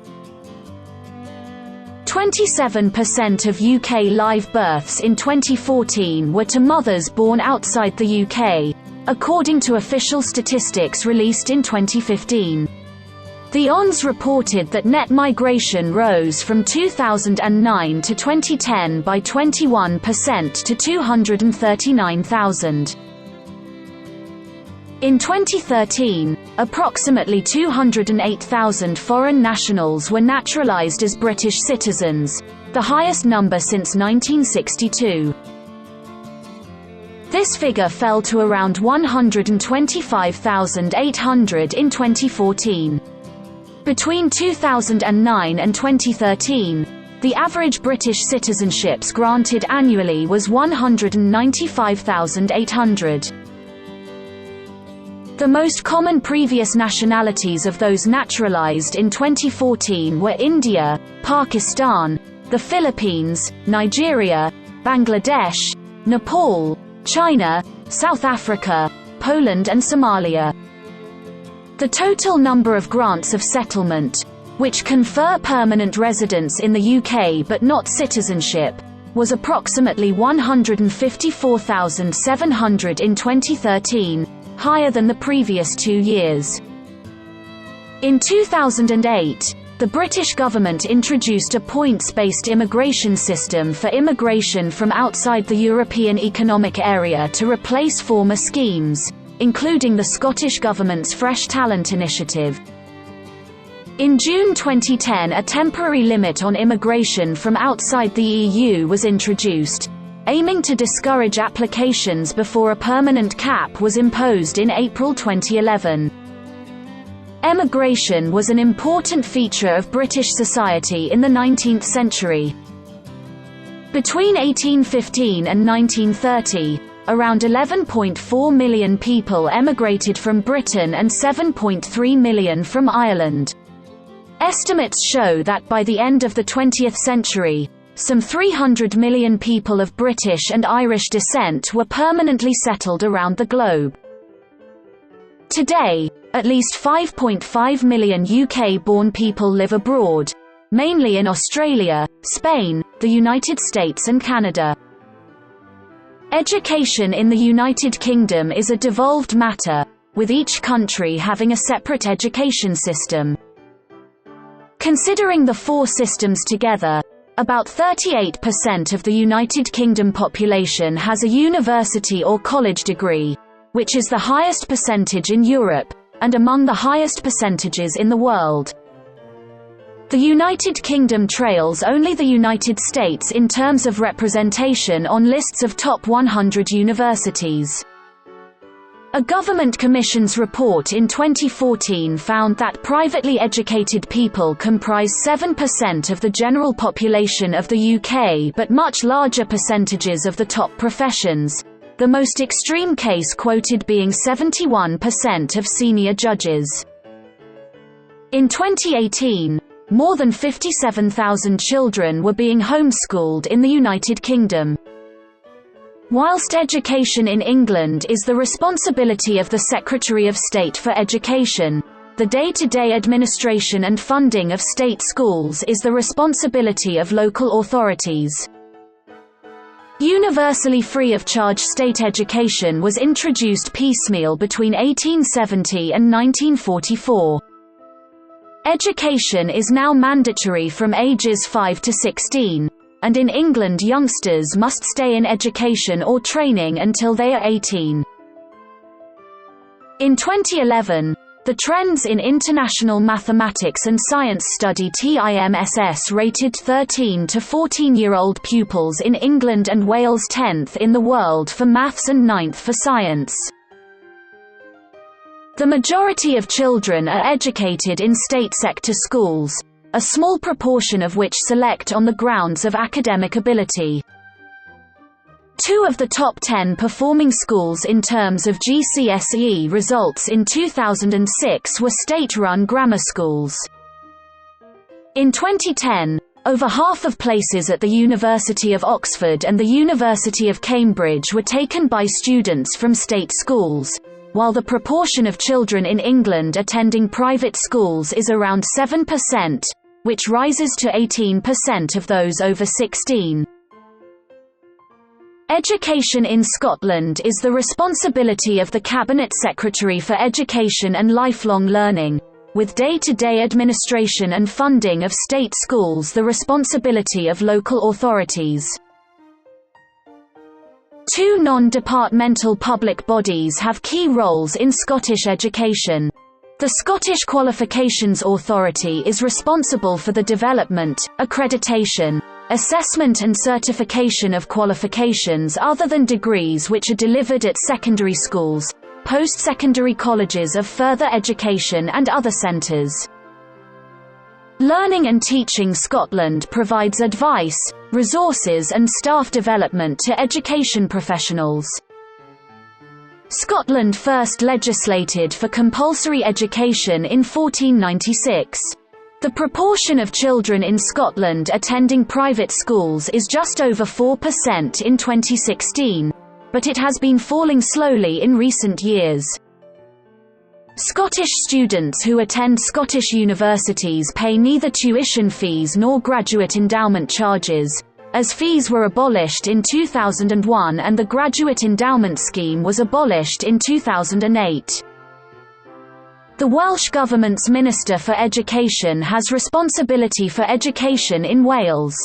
27% of UK live births in 2014 were to mothers born outside the UK, according to official statistics released in 2015. The ONS reported that net migration rose from 2009 to 2010 by 21% to 239,000. In 2013, approximately 208,000 foreign nationals were naturalized as British citizens, the highest number since 1962. This figure fell to around 125,800 in 2014. Between 2009 and 2013, the average British citizenships granted annually was 195,800. The most common previous nationalities of those naturalized in 2014 were India, Pakistan, the Philippines, Nigeria, Bangladesh, Nepal, China, South Africa, Poland and Somalia. The total number of grants of settlement, which confer permanent residence in the UK but not citizenship, was approximately 154,700 in 2013, higher than the previous 2 years. In 2008, the British government introduced a points-based immigration system for immigration from outside the European Economic Area to replace former schemes, including the Scottish Government's Fresh Talent Initiative. In June 2010, a temporary limit on immigration from outside the EU was introduced, aiming to discourage applications before a permanent cap was imposed in April 2011. Emigration was an important feature of British society in the 19th century. Between 1815 and 1930, around 11.4 million people emigrated from Britain and 7.3 million from Ireland. Estimates show that by the end of the 20th century, some 300 million people of British and Irish descent were permanently settled around the globe. Today, at least 5.5 million UK-born people live abroad, mainly in Australia, Spain, the United States and Canada. Education in the United Kingdom is a devolved matter, with each country having a separate education system. Considering the four systems together, about 38% of the United Kingdom population has a university or college degree, which is the highest percentage in Europe, and among the highest percentages in the world. The United Kingdom trails only the United States in terms of representation on lists of top 100 universities. A Government Commission's report in 2014 found that privately educated people comprise 7% of the general population of the UK, but much larger percentages of the top professions, the most extreme case quoted being 71% of senior judges. In 2018, more than 57,000 children were being homeschooled in the United Kingdom. Whilst education in England is the responsibility of the Secretary of State for Education, the day-to-day administration and funding of state schools is the responsibility of local authorities. Universally free of charge state education was introduced piecemeal between 1870 and 1944. Education is now mandatory from ages 5 to 16, and in England youngsters must stay in education or training until they are 18. In 2011, the Trends in International Mathematics and Science study TIMSS rated 13 to 14-year-old pupils in England and Wales 10th in the world for maths and 9th for science. The majority of children are educated in state sector schools, a small proportion of which select on the grounds of academic ability. 2 of the top 10 performing schools in terms of GCSE results in 2006 were state-run grammar schools. In 2010, over half of places at the University of Oxford and the University of Cambridge were taken by students from state schools, while the proportion of children in England attending private schools is around 7%, which rises to 18% of those over 16. Education in Scotland is the responsibility of the Cabinet Secretary for Education and Lifelong Learning, with day-to-day administration and funding of state schools the responsibility of local authorities. 2 non-departmental public bodies have key roles in Scottish education. The Scottish Qualifications Authority is responsible for the development, accreditation, assessment and certification of qualifications other than degrees which are delivered at secondary schools, post-secondary colleges of further education and other centres. Learning and Teaching Scotland provides advice, resources and staff development to education professionals. Scotland first legislated for compulsory education in 1496. The proportion of children in Scotland attending private schools is just over 4% in 2016, but it has been falling slowly in recent years. Scottish students who attend Scottish universities pay neither tuition fees nor graduate endowment charges, as fees were abolished in 2001 and the Graduate Endowment Scheme was abolished in 2008. The Welsh Government's Minister for Education has responsibility for education in Wales.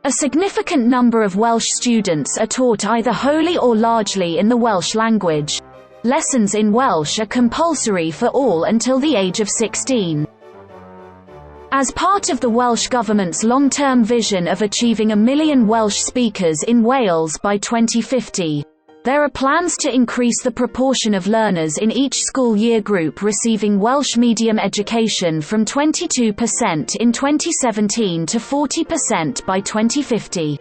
A significant number of Welsh students are taught either wholly or largely in the Welsh language. Lessons in Welsh are compulsory for all until the age of 16. As part of the Welsh Government's long-term vision of achieving 1 million Welsh speakers in Wales by 2050, There are plans to increase the proportion of learners in each school year group receiving Welsh medium education from 22% in 2017 to 40% by 2050.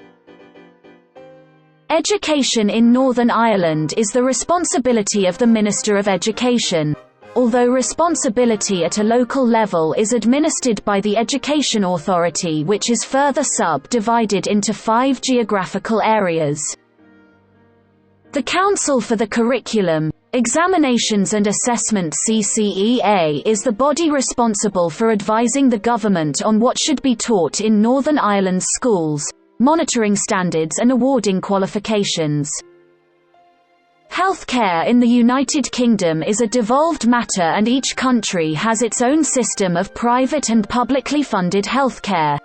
Education in Northern Ireland is the responsibility of the Minister of Education, although responsibility at a local level is administered by the Education Authority, which is further sub-divided into 5 geographical areas. The Council for the Curriculum, Examinations and Assessment (CCEA) is the body responsible for advising the government on what should be taught in Northern Ireland's schools, monitoring standards and awarding qualifications. Healthcare in the United Kingdom is a devolved matter, and each country has its own system of private and publicly funded healthcare.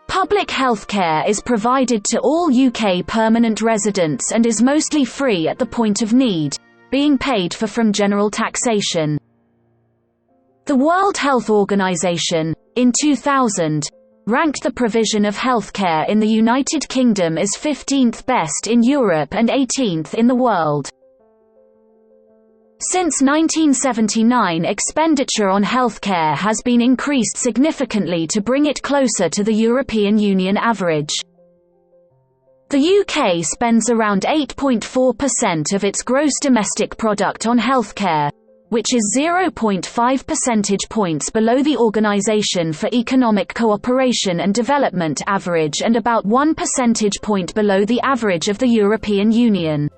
Public healthcare is provided to all UK permanent residents and is mostly free at the point of need, being paid for from general taxation. The World Health Organization, in 2000, ranked the provision of healthcare in the United Kingdom as 15th best in Europe and 18th in the world. Since 1979, expenditure on healthcare has been increased significantly to bring it closer to the European Union average. The UK spends around 8.4% of its gross domestic product on healthcare, which is 0.5 percentage points below the Organisation for Economic Cooperation and Development average and about 1 percentage point below the average of the European Union.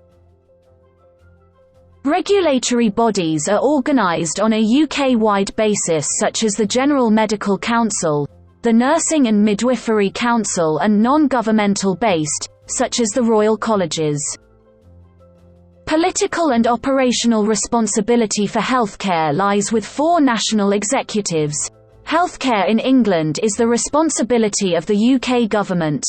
Regulatory bodies are organised on a UK-wide basis, such as the General Medical Council, the Nursing and Midwifery Council, and non-governmental based, such as the Royal Colleges. Political and operational responsibility for healthcare lies with 4 national executives. Healthcare in England is the responsibility of the UK government.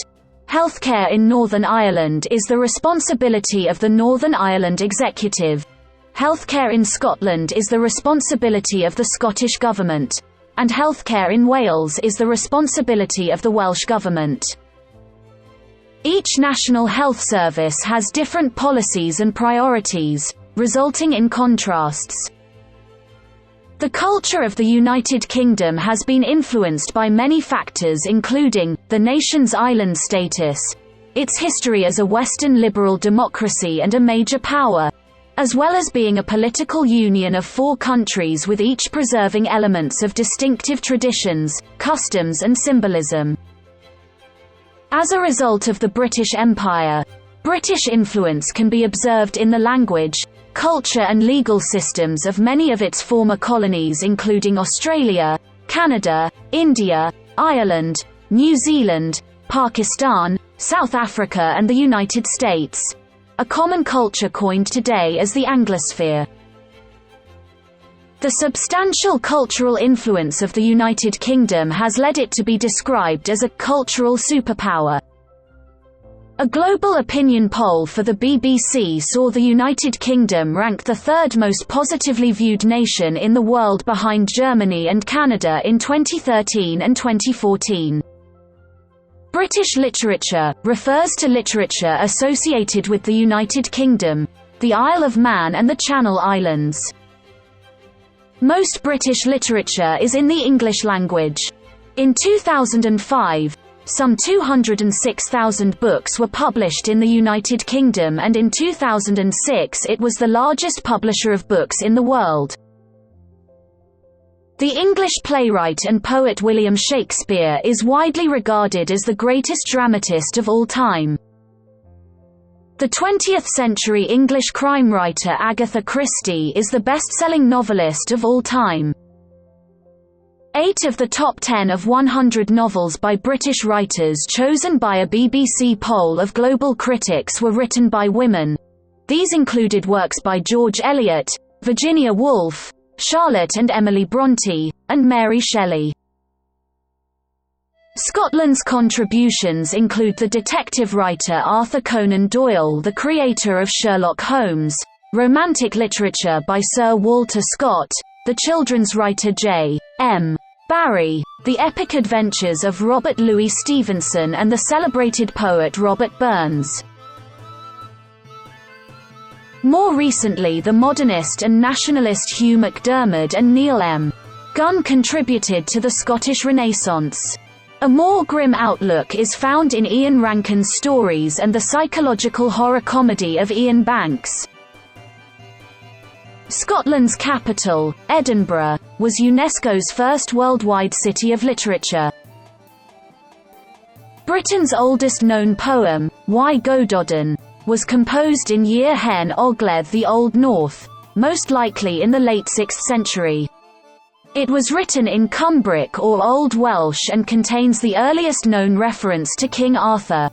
Healthcare in Northern Ireland is the responsibility of the Northern Ireland Executive. Healthcare in Scotland is the responsibility of the Scottish Government, and healthcare in Wales is the responsibility of the Welsh Government. Each national health service has different policies and priorities, resulting in contrasts. The culture of the United Kingdom has been influenced by many factors, including the nation's island status, its history as a Western liberal democracy and a major power, as well as being a political union of 4 countries with each preserving elements of distinctive traditions, customs and symbolism. As a result of the British Empire, British influence can be observed in the language, culture and legal systems of many of its former colonies, including Australia, Canada, India, Ireland, New Zealand, Pakistan, South Africa and the United States. A common culture coined today as the Anglosphere. The substantial cultural influence of the United Kingdom has led it to be described as a cultural superpower. A global opinion poll for the BBC saw the United Kingdom ranked the 3rd most positively viewed nation in the world behind Germany and Canada in 2013 and 2014. British literature refers to literature associated with the United Kingdom, the Isle of Man and the Channel Islands. Most British literature is in the English language. In 2005, some 206,000 books were published in the United Kingdom, and in 2006 it was the largest publisher of books in the world. The English playwright and poet William Shakespeare is widely regarded as the greatest dramatist of all time. The 20th-century English crime writer Agatha Christie is the best-selling novelist of all time. 8 of the top 10 of 100 novels by British writers chosen by a BBC poll of global critics were written by women. These included works by George Eliot, Virginia Woolf, Charlotte and Emily Bronte, and Mary Shelley. Scotland's contributions include the detective writer Arthur Conan Doyle, the creator of Sherlock Holmes, romantic literature by Sir Walter Scott, the children's writer J.M. Barrie, the epic adventures of Robert Louis Stevenson, and the celebrated poet Robert Burns. More recently, the modernist and nationalist Hugh MacDiarmid and Neil M. Gunn contributed to the Scottish Renaissance. A more grim outlook is found in Ian Rankin's stories and the psychological horror comedy of Ian Banks. Scotland's capital, Edinburgh, was UNESCO's first worldwide city of literature. Britain's oldest known poem, Why Go Dodden, was composed in Year Hen Ogledd the Old North, most likely in the late 6th century. It was written in Cumbric or Old Welsh and contains the earliest known reference to King Arthur.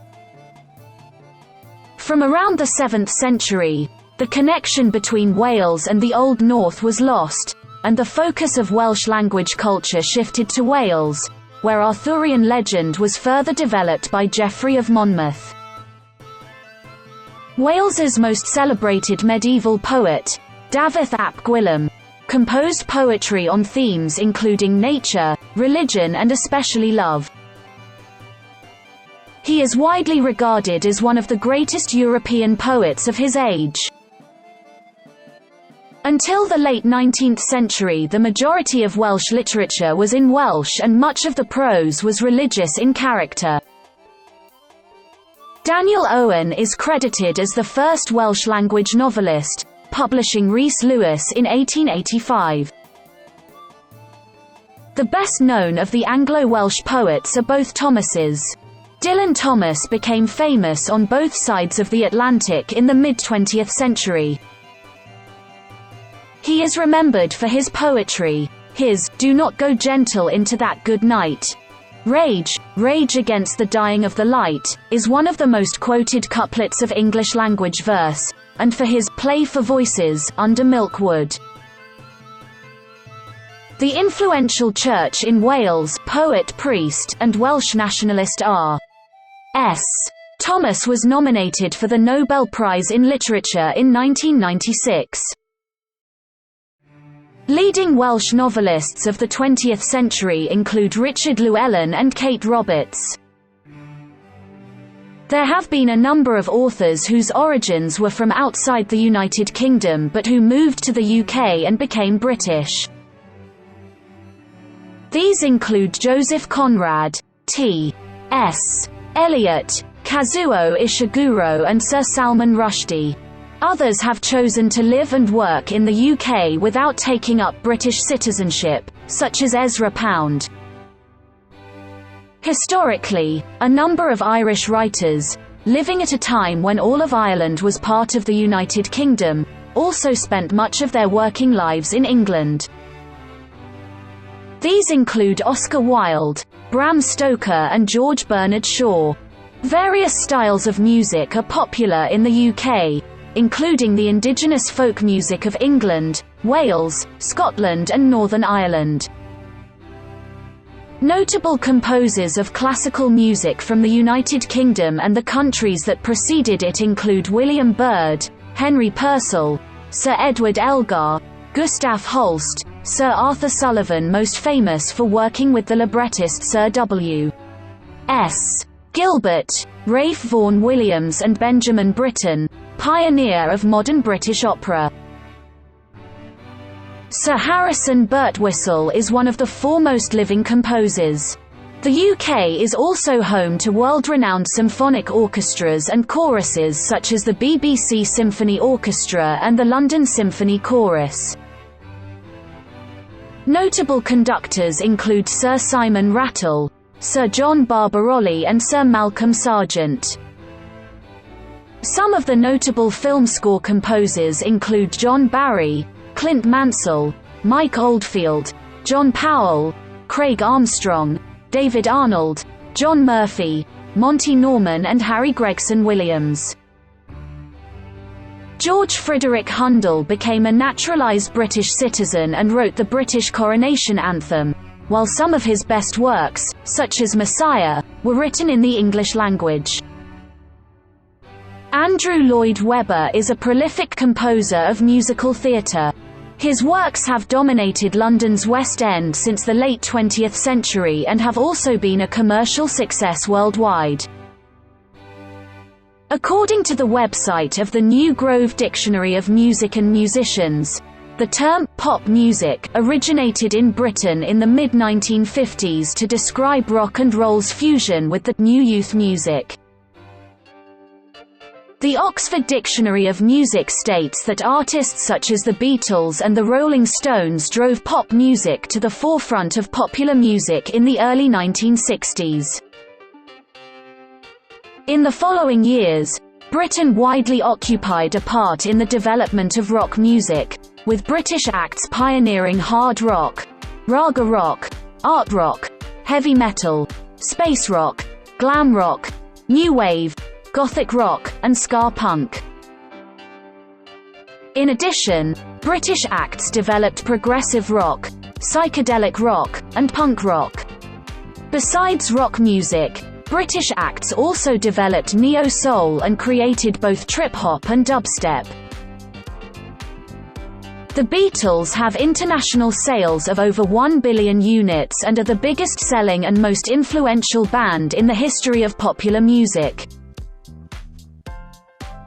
From around the 7th century, the connection between Wales and the Old North was lost, and the focus of Welsh language culture shifted to Wales, where Arthurian legend was further developed by Geoffrey of Monmouth. Wales's most celebrated medieval poet, Dafydd ap Gwilym, composed poetry on themes including nature, religion and especially love. He is widely regarded as one of the greatest European poets of his age. Until the late 19th century, the majority of Welsh literature was in Welsh and much of the prose was religious in character. Daniel Owen is credited as the first Welsh-language novelist, publishing Rhys Lewis in 1885. The best known of the Anglo-Welsh poets are both Thomases. Dylan Thomas became famous on both sides of the Atlantic in the mid-20th century. He is remembered for his poetry. His "Do Not Go Gentle Into That Good Night" Rage, rage against the dying of the light, is one of the most quoted couplets of English-language verse, and for his Play for Voices, Under Milk Wood. The influential church in Wales, poet, priest, and Welsh nationalist R.S. Thomas was nominated for the Nobel Prize in Literature in 1996. Leading Welsh novelists of the 20th century include Richard Llewellyn and Kate Roberts. There have been a number of authors whose origins were from outside the United Kingdom but who moved to the UK and became British. These include Joseph Conrad, T.S. Eliot, Kazuo Ishiguro and Sir Salman Rushdie. Others have chosen to live and work in the UK without taking up British citizenship, such as Ezra Pound. Historically, a number of Irish writers, living at a time when all of Ireland was part of the United Kingdom, also spent much of their working lives in England. These include Oscar Wilde, Bram Stoker and George Bernard Shaw. Various styles of music are popular in the UK, including the indigenous folk music of England, Wales, Scotland and Northern Ireland. Notable composers of classical music from the United Kingdom and the countries that preceded it include William Byrd, Henry Purcell, Sir Edward Elgar, Gustav Holst, Sir Arthur Sullivan, most famous for working with the librettist Sir W.S. Gilbert, Ralph Vaughan Williams and Benjamin Britten, pioneer of modern British opera. Sir Harrison Birtwistle is one of the foremost living composers. The UK is also home to world-renowned symphonic orchestras and choruses such as the BBC Symphony Orchestra and the London Symphony Chorus. Notable conductors include Sir Simon Rattle, Sir John Barbarolli and Sir Malcolm Sargent. Some of the notable film score composers include John Barry, Clint Mansell, Mike Oldfield, John Powell, Craig Armstrong, David Arnold, John Murphy, Monty Norman and Harry Gregson Williams. George Frederick Handel became a naturalized British citizen and wrote the British coronation anthem, while some of his best works, such as Messiah, were written in the English language. Andrew Lloyd Webber is a prolific composer of musical theatre. His works have dominated London's West End since the late 20th century and have also been a commercial success worldwide. According to the website of the New Grove Dictionary of Music and Musicians, the term pop music originated in Britain in the mid-1950s to describe rock and roll's fusion with the new youth music. The Oxford Dictionary of Music states that artists such as the Beatles and the Rolling Stones drove pop music to the forefront of popular music in the early 1960s. In the following years, Britain widely occupied a part in the development of rock music, with British acts pioneering hard rock, raga rock, art rock, heavy metal, space rock, glam rock, new wave, gothic rock, and ska punk. In addition, British acts developed progressive rock, psychedelic rock, and punk rock. Besides rock music, British acts also developed neo-soul and created both trip-hop and dubstep. The Beatles have international sales of over 1 billion units and are the biggest-selling and most influential band in the history of popular music.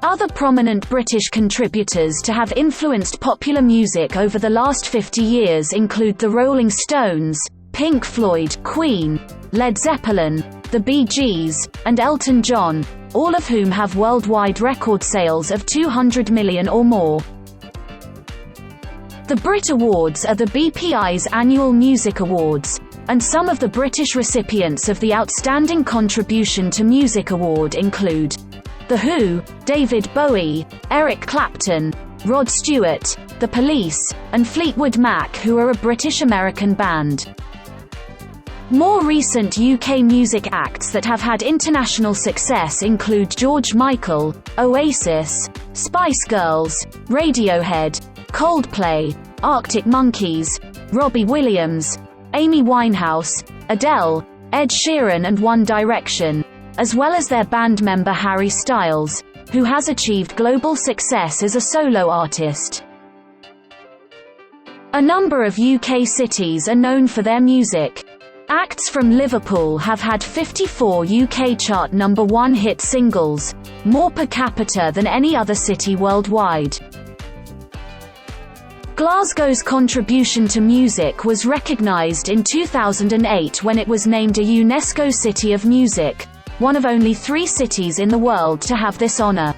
Other prominent British contributors to have influenced popular music over the last 50 years include the Rolling Stones, Pink Floyd, Queen, Led Zeppelin, the Bee Gees, and Elton John, all of whom have worldwide record sales of 200 million or more. The Brit Awards are the BPI's annual music awards, and some of the British recipients of the Outstanding Contribution to Music Award include The Who, David Bowie, Eric Clapton, Rod Stewart, The Police, and Fleetwood Mac, who are a British-American band. More recent UK music acts that have had international success include George Michael, Oasis, Spice Girls, Radiohead, Coldplay, Arctic Monkeys, Robbie Williams, Amy Winehouse, Adele, Ed Sheeran and One Direction, as well as their band member Harry Styles, who has achieved global success as a solo artist. A number of UK cities are known for their music. Acts from Liverpool have had 54 UK chart number 1 hit singles, more per capita than any other city worldwide. Glasgow's contribution to music was recognised in 2008 when it was named a UNESCO City of Music, one of only 3 cities in the world to have this honour.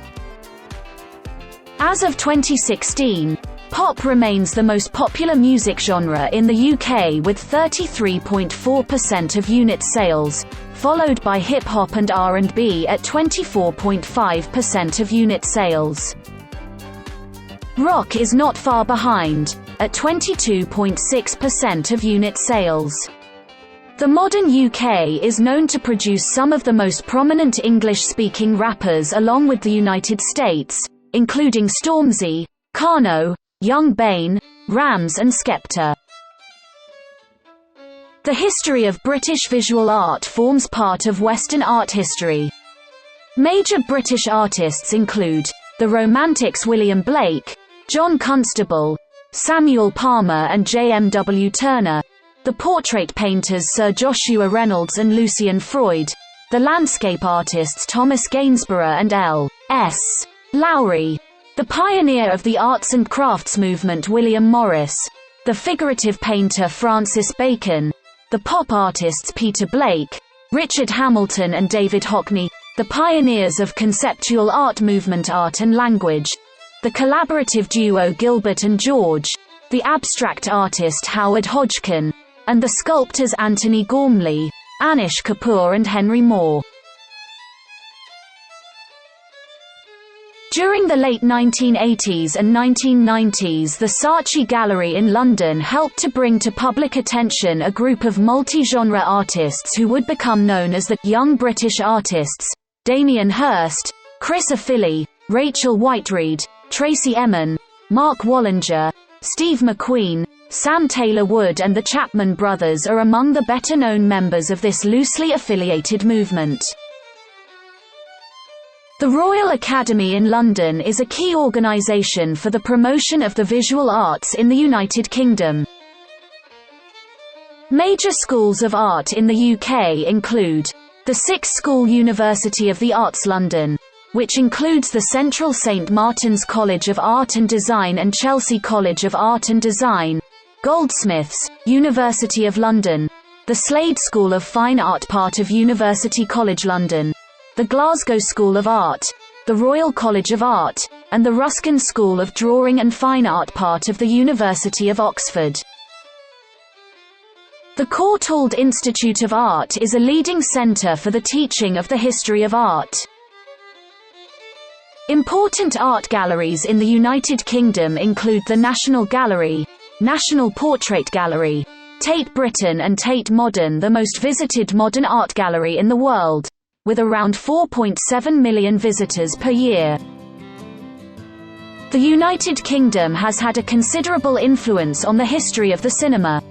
As of 2016, pop remains the most popular music genre in the UK with 33.4% of unit sales, followed by hip-hop and R&B at 24.5% of unit sales. Rock is not far behind, at 22.6% of unit sales. The modern UK is known to produce some of the most prominent English-speaking rappers along with the United States, including Stormzy, Kano, Young Bane, Rams and Skepta. The history of British visual art forms part of Western art history. Major British artists include the Romantics William Blake, John Constable, Samuel Palmer and J.M.W. Turner, the portrait painters Sir Joshua Reynolds and Lucian Freud, the landscape artists Thomas Gainsborough and L.S. Lowry, the pioneer of the arts and crafts movement William Morris, the figurative painter Francis Bacon, the pop artists Peter Blake, Richard Hamilton and David Hockney, the pioneers of conceptual art movement Art and Language, the collaborative duo Gilbert and George, the abstract artist Howard Hodgkin, and the sculptors Anthony Gormley, Anish Kapoor and Henry Moore. During the late 1980s and 1990s, the Saatchi Gallery in London helped to bring to public attention a group of multi-genre artists who would become known as the Young British Artists: Damien Hirst, Chris O'Filly, Rachel Whiteread, Tracy Emin, Mark Wallinger, Steve McQueen, Sam Taylor Wood and the Chapman Brothers are among the better-known members of this loosely affiliated movement. The Royal Academy in London is a key organisation for the promotion of the visual arts in the United Kingdom. Major schools of art in the UK include the Sixth School University of the Arts London, which includes the Central St. Martin's College of Art and Design and Chelsea College of Art and Design, Goldsmiths, University of London, the Slade School of Fine Art part of University College London, the Glasgow School of Art, the Royal College of Art, and the Ruskin School of Drawing and Fine Art part of the University of Oxford. The Courtauld Institute of Art is a leading centre for the teaching of the history of art. Important art galleries in the United Kingdom include the National Gallery, National Portrait Gallery, Tate Britain and Tate Modern, the most visited modern art gallery in the world, with around 4.7 million visitors per year. The United Kingdom has had a considerable influence on the history of the cinema.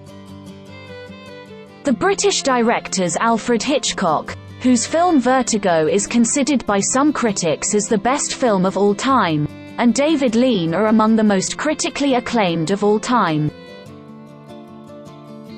The British directors Alfred Hitchcock, whose film Vertigo is considered by some critics as the best film of all time, and David Lean are among the most critically acclaimed of all time.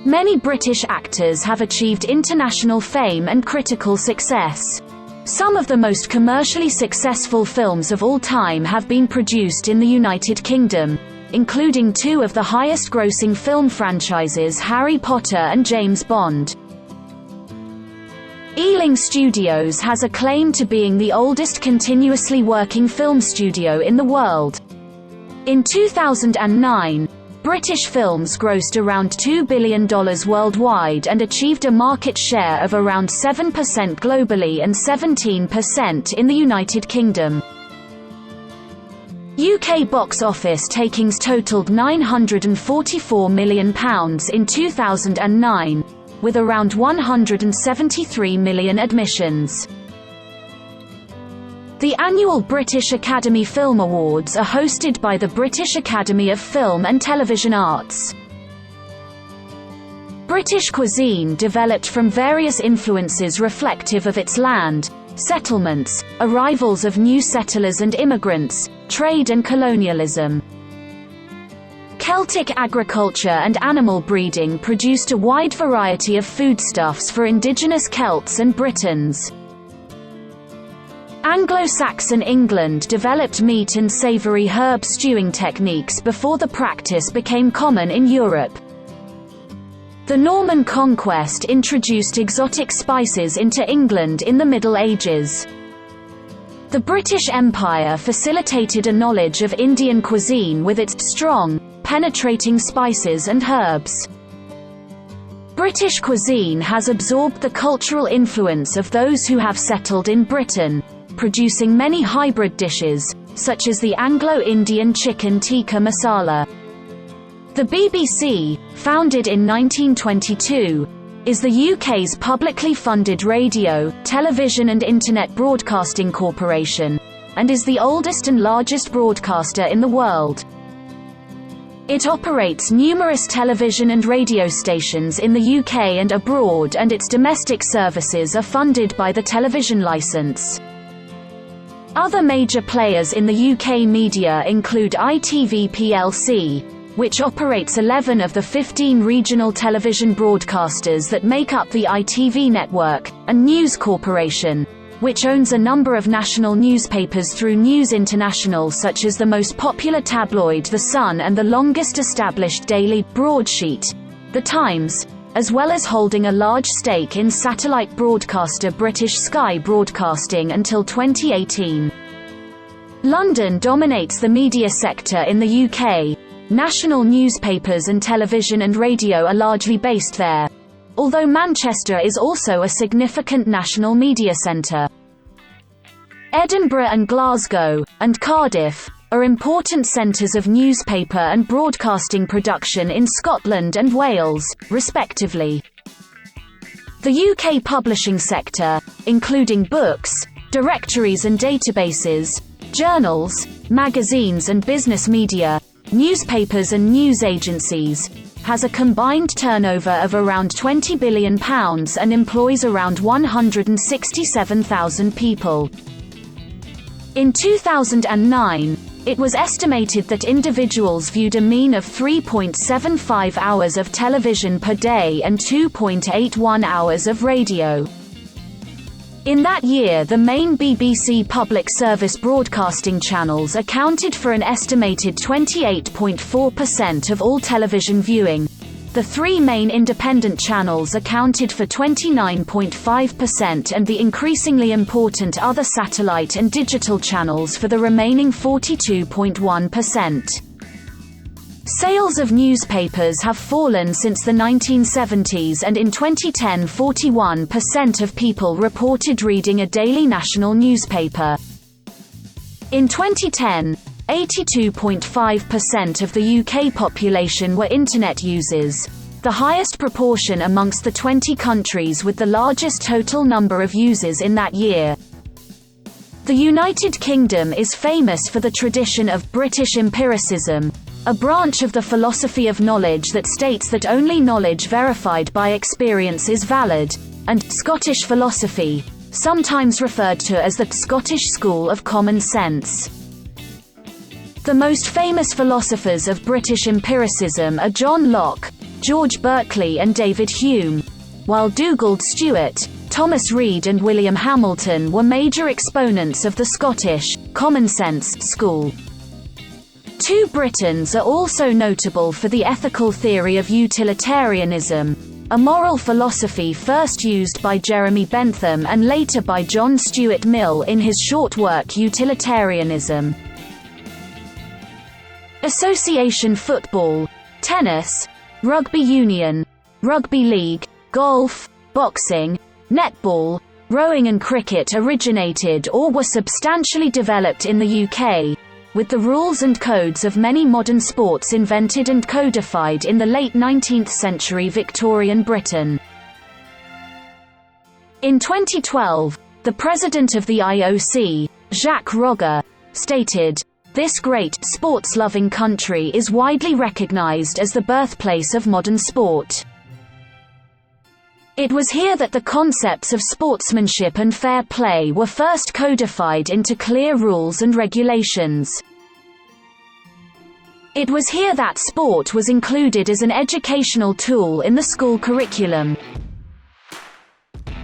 Many British actors have achieved international fame and critical success. Some of the most commercially successful films of all time have been produced in the United Kingdom, including two of the highest-grossing film franchises, Harry Potter and James Bond. Ealing Studios has a claim to being the oldest continuously working film studio in the world. In 2009, British films grossed around $2 billion worldwide and achieved a market share of around 7% globally and 17% in the United Kingdom. UK box office takings totalled £944 million in 2009, with around 173 million admissions. The annual British Academy Film Awards are hosted by the British Academy of Film and Television Arts. British cuisine developed from various influences reflective of its land, settlements, arrivals of new settlers and immigrants, trade and colonialism. Celtic agriculture and animal breeding produced a wide variety of foodstuffs for indigenous Celts and Britons. Anglo-Saxon England developed meat and savoury herb stewing techniques before the practice became common in Europe. The Norman conquest introduced exotic spices into England in the Middle Ages. The British Empire facilitated a knowledge of Indian cuisine with its strong, penetrating spices and herbs. British cuisine has absorbed the cultural influence of those who have settled in Britain, producing many hybrid dishes, such as the Anglo-Indian chicken tikka masala. The BBC, founded in 1922, is the UK's publicly funded radio, television and internet broadcasting corporation, and is the oldest and largest broadcaster in the world. It operates numerous television and radio stations in the UK and abroad, and its domestic services are funded by the television licence. Other major players in the UK media include ITV plc, which operates 11 of the 15 regional television broadcasters that make up the ITV network, and News Corporation, which owns a number of national newspapers through News International, such as the most popular tabloid The Sun and the longest established daily broadsheet, The Times, as well as holding a large stake in satellite broadcaster British Sky Broadcasting until 2018. London dominates the media sector in the UK. National newspapers and television and radio are largely based there, although Manchester is also a significant national media centre. Edinburgh and Glasgow, and Cardiff, are important centres of newspaper and broadcasting production in Scotland and Wales, respectively. The UK publishing sector, including books, directories and databases, journals, magazines and business media, newspapers and news agencies, has a combined turnover of around £20 billion and employs around 167,000 people. In 2009, it was estimated that individuals viewed a mean of 3.75 hours of television per day and 2.81 hours of radio. In that year, the main BBC public service broadcasting channels accounted for an estimated 28.4% of all television viewing. The three main independent channels accounted for 29.5% and the increasingly important other satellite and digital channels for the remaining 42.1%. Sales of newspapers have fallen since the 1970s, and in 2010 41% of people reported reading a daily national newspaper. In 2010, 82.5% of the UK population were Internet users, the highest proportion amongst the 20 countries with the largest total number of users in that year. The United Kingdom is famous for the tradition of British empiricism, a branch of the philosophy of knowledge that states that only knowledge verified by experience is valid, and Scottish philosophy, sometimes referred to as the Scottish School of Common Sense. The most famous philosophers of British empiricism are John Locke, George Berkeley and David Hume, while Dugald Stewart, Thomas Reid and William Hamilton were major exponents of the Scottish common sense school. Two Britons are also notable for the ethical theory of utilitarianism, a moral philosophy first used by Jeremy Bentham and later by John Stuart Mill in his short work Utilitarianism. Association football, tennis, rugby union, rugby league, golf, boxing, netball, rowing and cricket originated or were substantially developed in the UK, with the rules and codes of many modern sports invented and codified in the late 19th century Victorian Britain. In 2012, the president of the IOC, Jacques Rogge, stated, "This great, sports-loving country is widely recognized as the birthplace of modern sport. It was here that the concepts of sportsmanship and fair play were first codified into clear rules and regulations. It was here that sport was included as an educational tool in the school curriculum."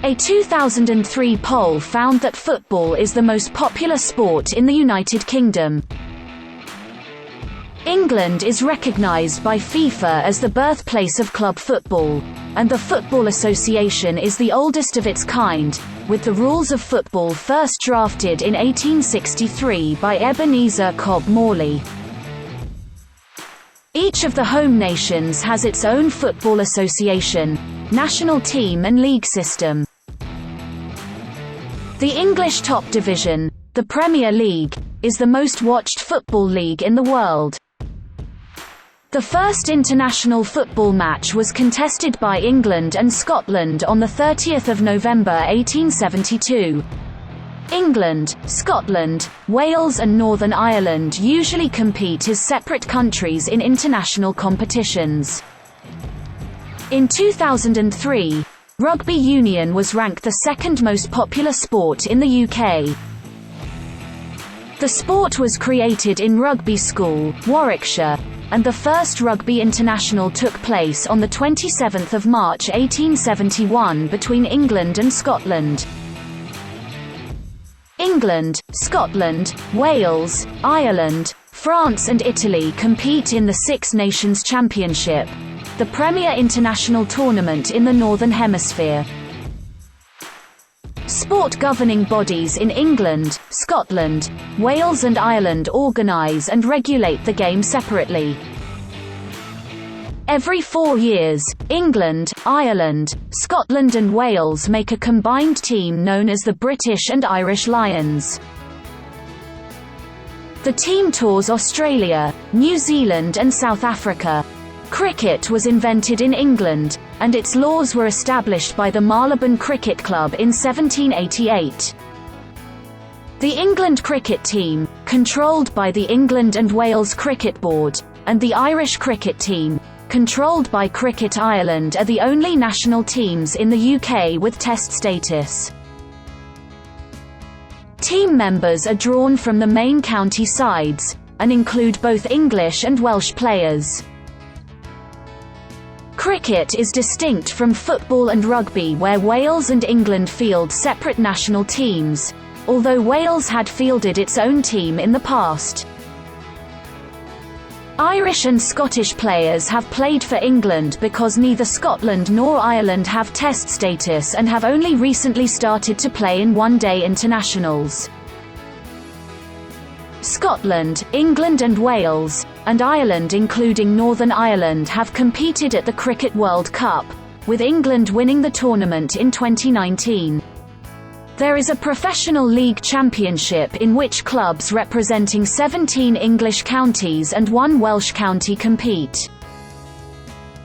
A 2003 poll found that football is the most popular sport in the United Kingdom. England is recognized by FIFA as the birthplace of club football, and the Football Association is the oldest of its kind, with the rules of football first drafted in 1863 by Ebenezer Cobb Morley. Each of the home nations has its own football association, national team and league system. The English top division, the Premier League, is the most watched football league in the world. The first international football match was contested by England and Scotland on the 30th of November 1872. England, Scotland, Wales and Northern Ireland usually compete as separate countries in international competitions. In 2003, rugby union was ranked the second most popular sport in the UK. The sport was created in Rugby School, Warwickshire, and the first rugby international took place on the 27th of March 1871 between England and Scotland. England, Scotland, Wales, Ireland, France and Italy compete in the Six Nations Championship, the premier international tournament in the Northern Hemisphere. Sport governing bodies in England, Scotland, Wales and Ireland organise and regulate the game separately. Every 4 years, England, Ireland, Scotland and Wales make a combined team known as the British and Irish Lions. The team tours Australia, New Zealand and South Africa. Cricket was invented in England, and its laws were established by the Marylebone Cricket Club in 1788. The England cricket team, controlled by the England and Wales Cricket Board, and the Irish cricket team, controlled by Cricket Ireland, are the only national teams in the UK with Test status. Team members are drawn from the main county sides, and include both English and Welsh players. Cricket is distinct from football and rugby, where Wales and England field separate national teams, although Wales had fielded its own team in the past. Irish and Scottish players have played for England because neither Scotland nor Ireland have Test status and have only recently started to play in one-day internationals. Scotland, England and Wales, and Ireland including Northern Ireland have competed at the Cricket World Cup, with England winning the tournament in 2019. There is a professional league championship in which clubs representing 17 English counties and 1 Welsh county compete.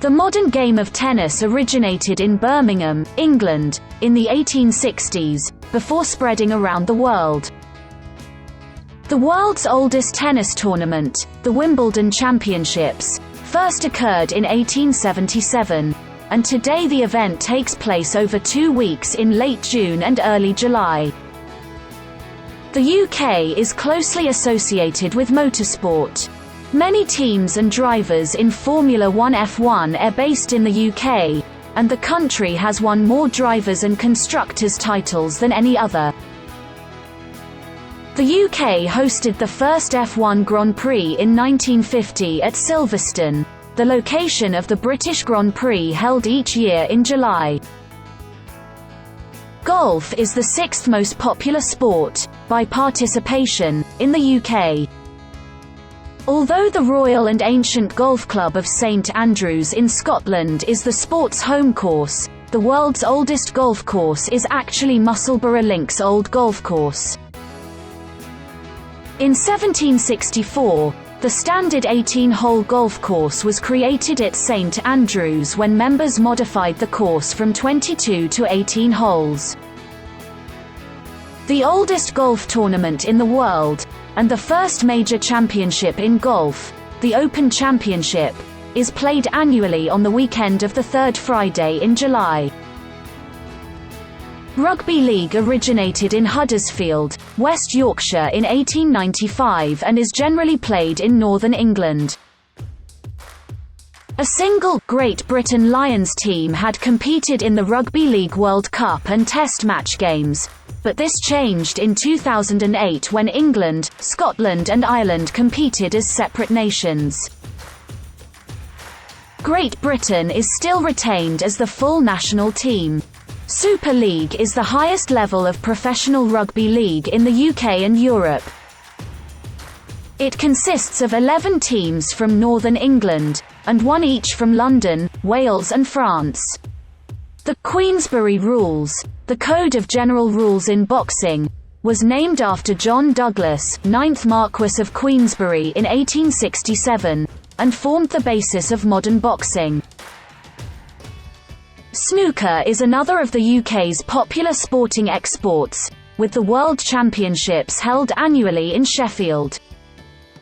The modern game of tennis originated in Birmingham, England, in the 1860s, before spreading around the world. The world's oldest tennis tournament, the Wimbledon Championships, first occurred in 1877, and today the event takes place over 2 weeks in late June and early July. The UK is closely associated with motorsport. Many teams and drivers in Formula 1 F1 are based in the UK, and the country has won more drivers and constructors titles than any other. The UK hosted the first F1 Grand Prix in 1950 at Silverstone, the location of the British Grand Prix held each year in July. Golf is the 6th most popular sport, by participation, in the UK. Although the Royal and Ancient Golf Club of St Andrews in Scotland is the sport's home course, the world's oldest golf course is actually Musselburgh Links Old Golf Course. In 1764, the standard 18-hole golf course was created at St Andrews when members modified the course from 22 to 18 holes. The oldest golf tournament in the world, and the first major championship in golf, the Open Championship, is played annually on the weekend of the third Friday in July. Rugby league originated in Huddersfield, West Yorkshire in 1895 and is generally played in northern England. A single Great Britain Lions team had competed in the Rugby League World Cup and Test match games, but this changed in 2008 when England, Scotland and Ireland competed as separate nations. Great Britain is still retained as the full national team. Super League is the highest level of professional rugby league in the UK and Europe. It consists of 11 teams from Northern England, and 1 each from London, Wales and France. The Queensberry Rules, the Code of General Rules in boxing, was named after John Douglas, 9th Marquess of Queensberry in 1867, and formed the basis of modern boxing. Snooker is another of the UK's popular sporting exports, with the World Championships held annually in Sheffield.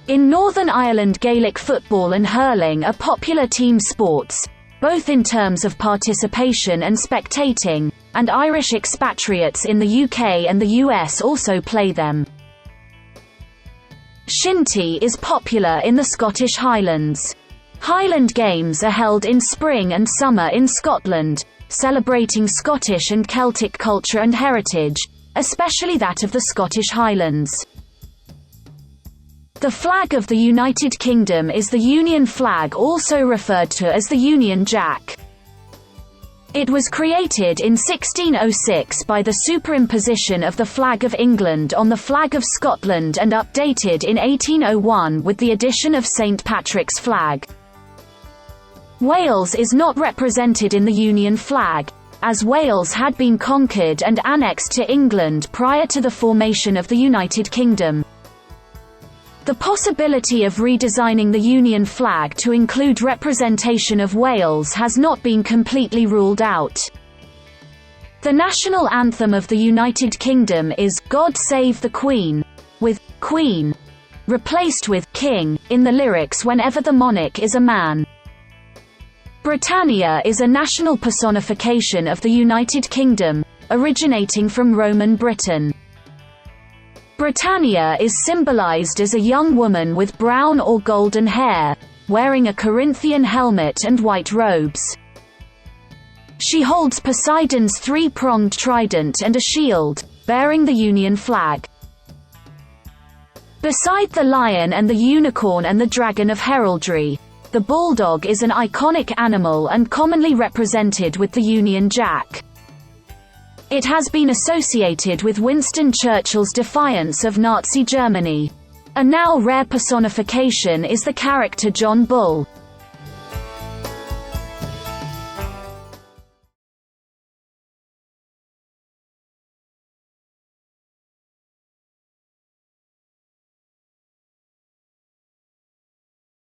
In Northern Ireland, Gaelic football and hurling are popular team sports, both in terms of participation and spectating, and Irish expatriates in the UK and the US also play them. Shinty is popular in the Scottish Highlands. Highland Games are held in spring and summer in Scotland, celebrating Scottish and Celtic culture and heritage, especially that of the Scottish Highlands. The flag of the United Kingdom is the Union flag, also referred to as the Union Jack. It was created in 1606 by the superimposition of the flag of England on the flag of Scotland and updated in 1801 with the addition of St. Patrick's flag. Wales is not represented in the Union flag, as Wales had been conquered and annexed to England prior to the formation of the United Kingdom. The possibility of redesigning the Union flag to include representation of Wales has not been completely ruled out. The national anthem of the United Kingdom is "God Save the Queen", with "Queen" replaced with "King" in the lyrics whenever the monarch is a man. Britannia is a national personification of the United Kingdom, originating from Roman Britain. Britannia is symbolized as a young woman with brown or golden hair, wearing a Corinthian helmet and white robes. She holds Poseidon's three-pronged trident and a shield, bearing the Union flag. Beside the lion and the unicorn and the dragon of heraldry, the bulldog is an iconic animal and commonly represented with the Union Jack. It has been associated with Winston Churchill's defiance of Nazi Germany. A now rare personification is the character John Bull,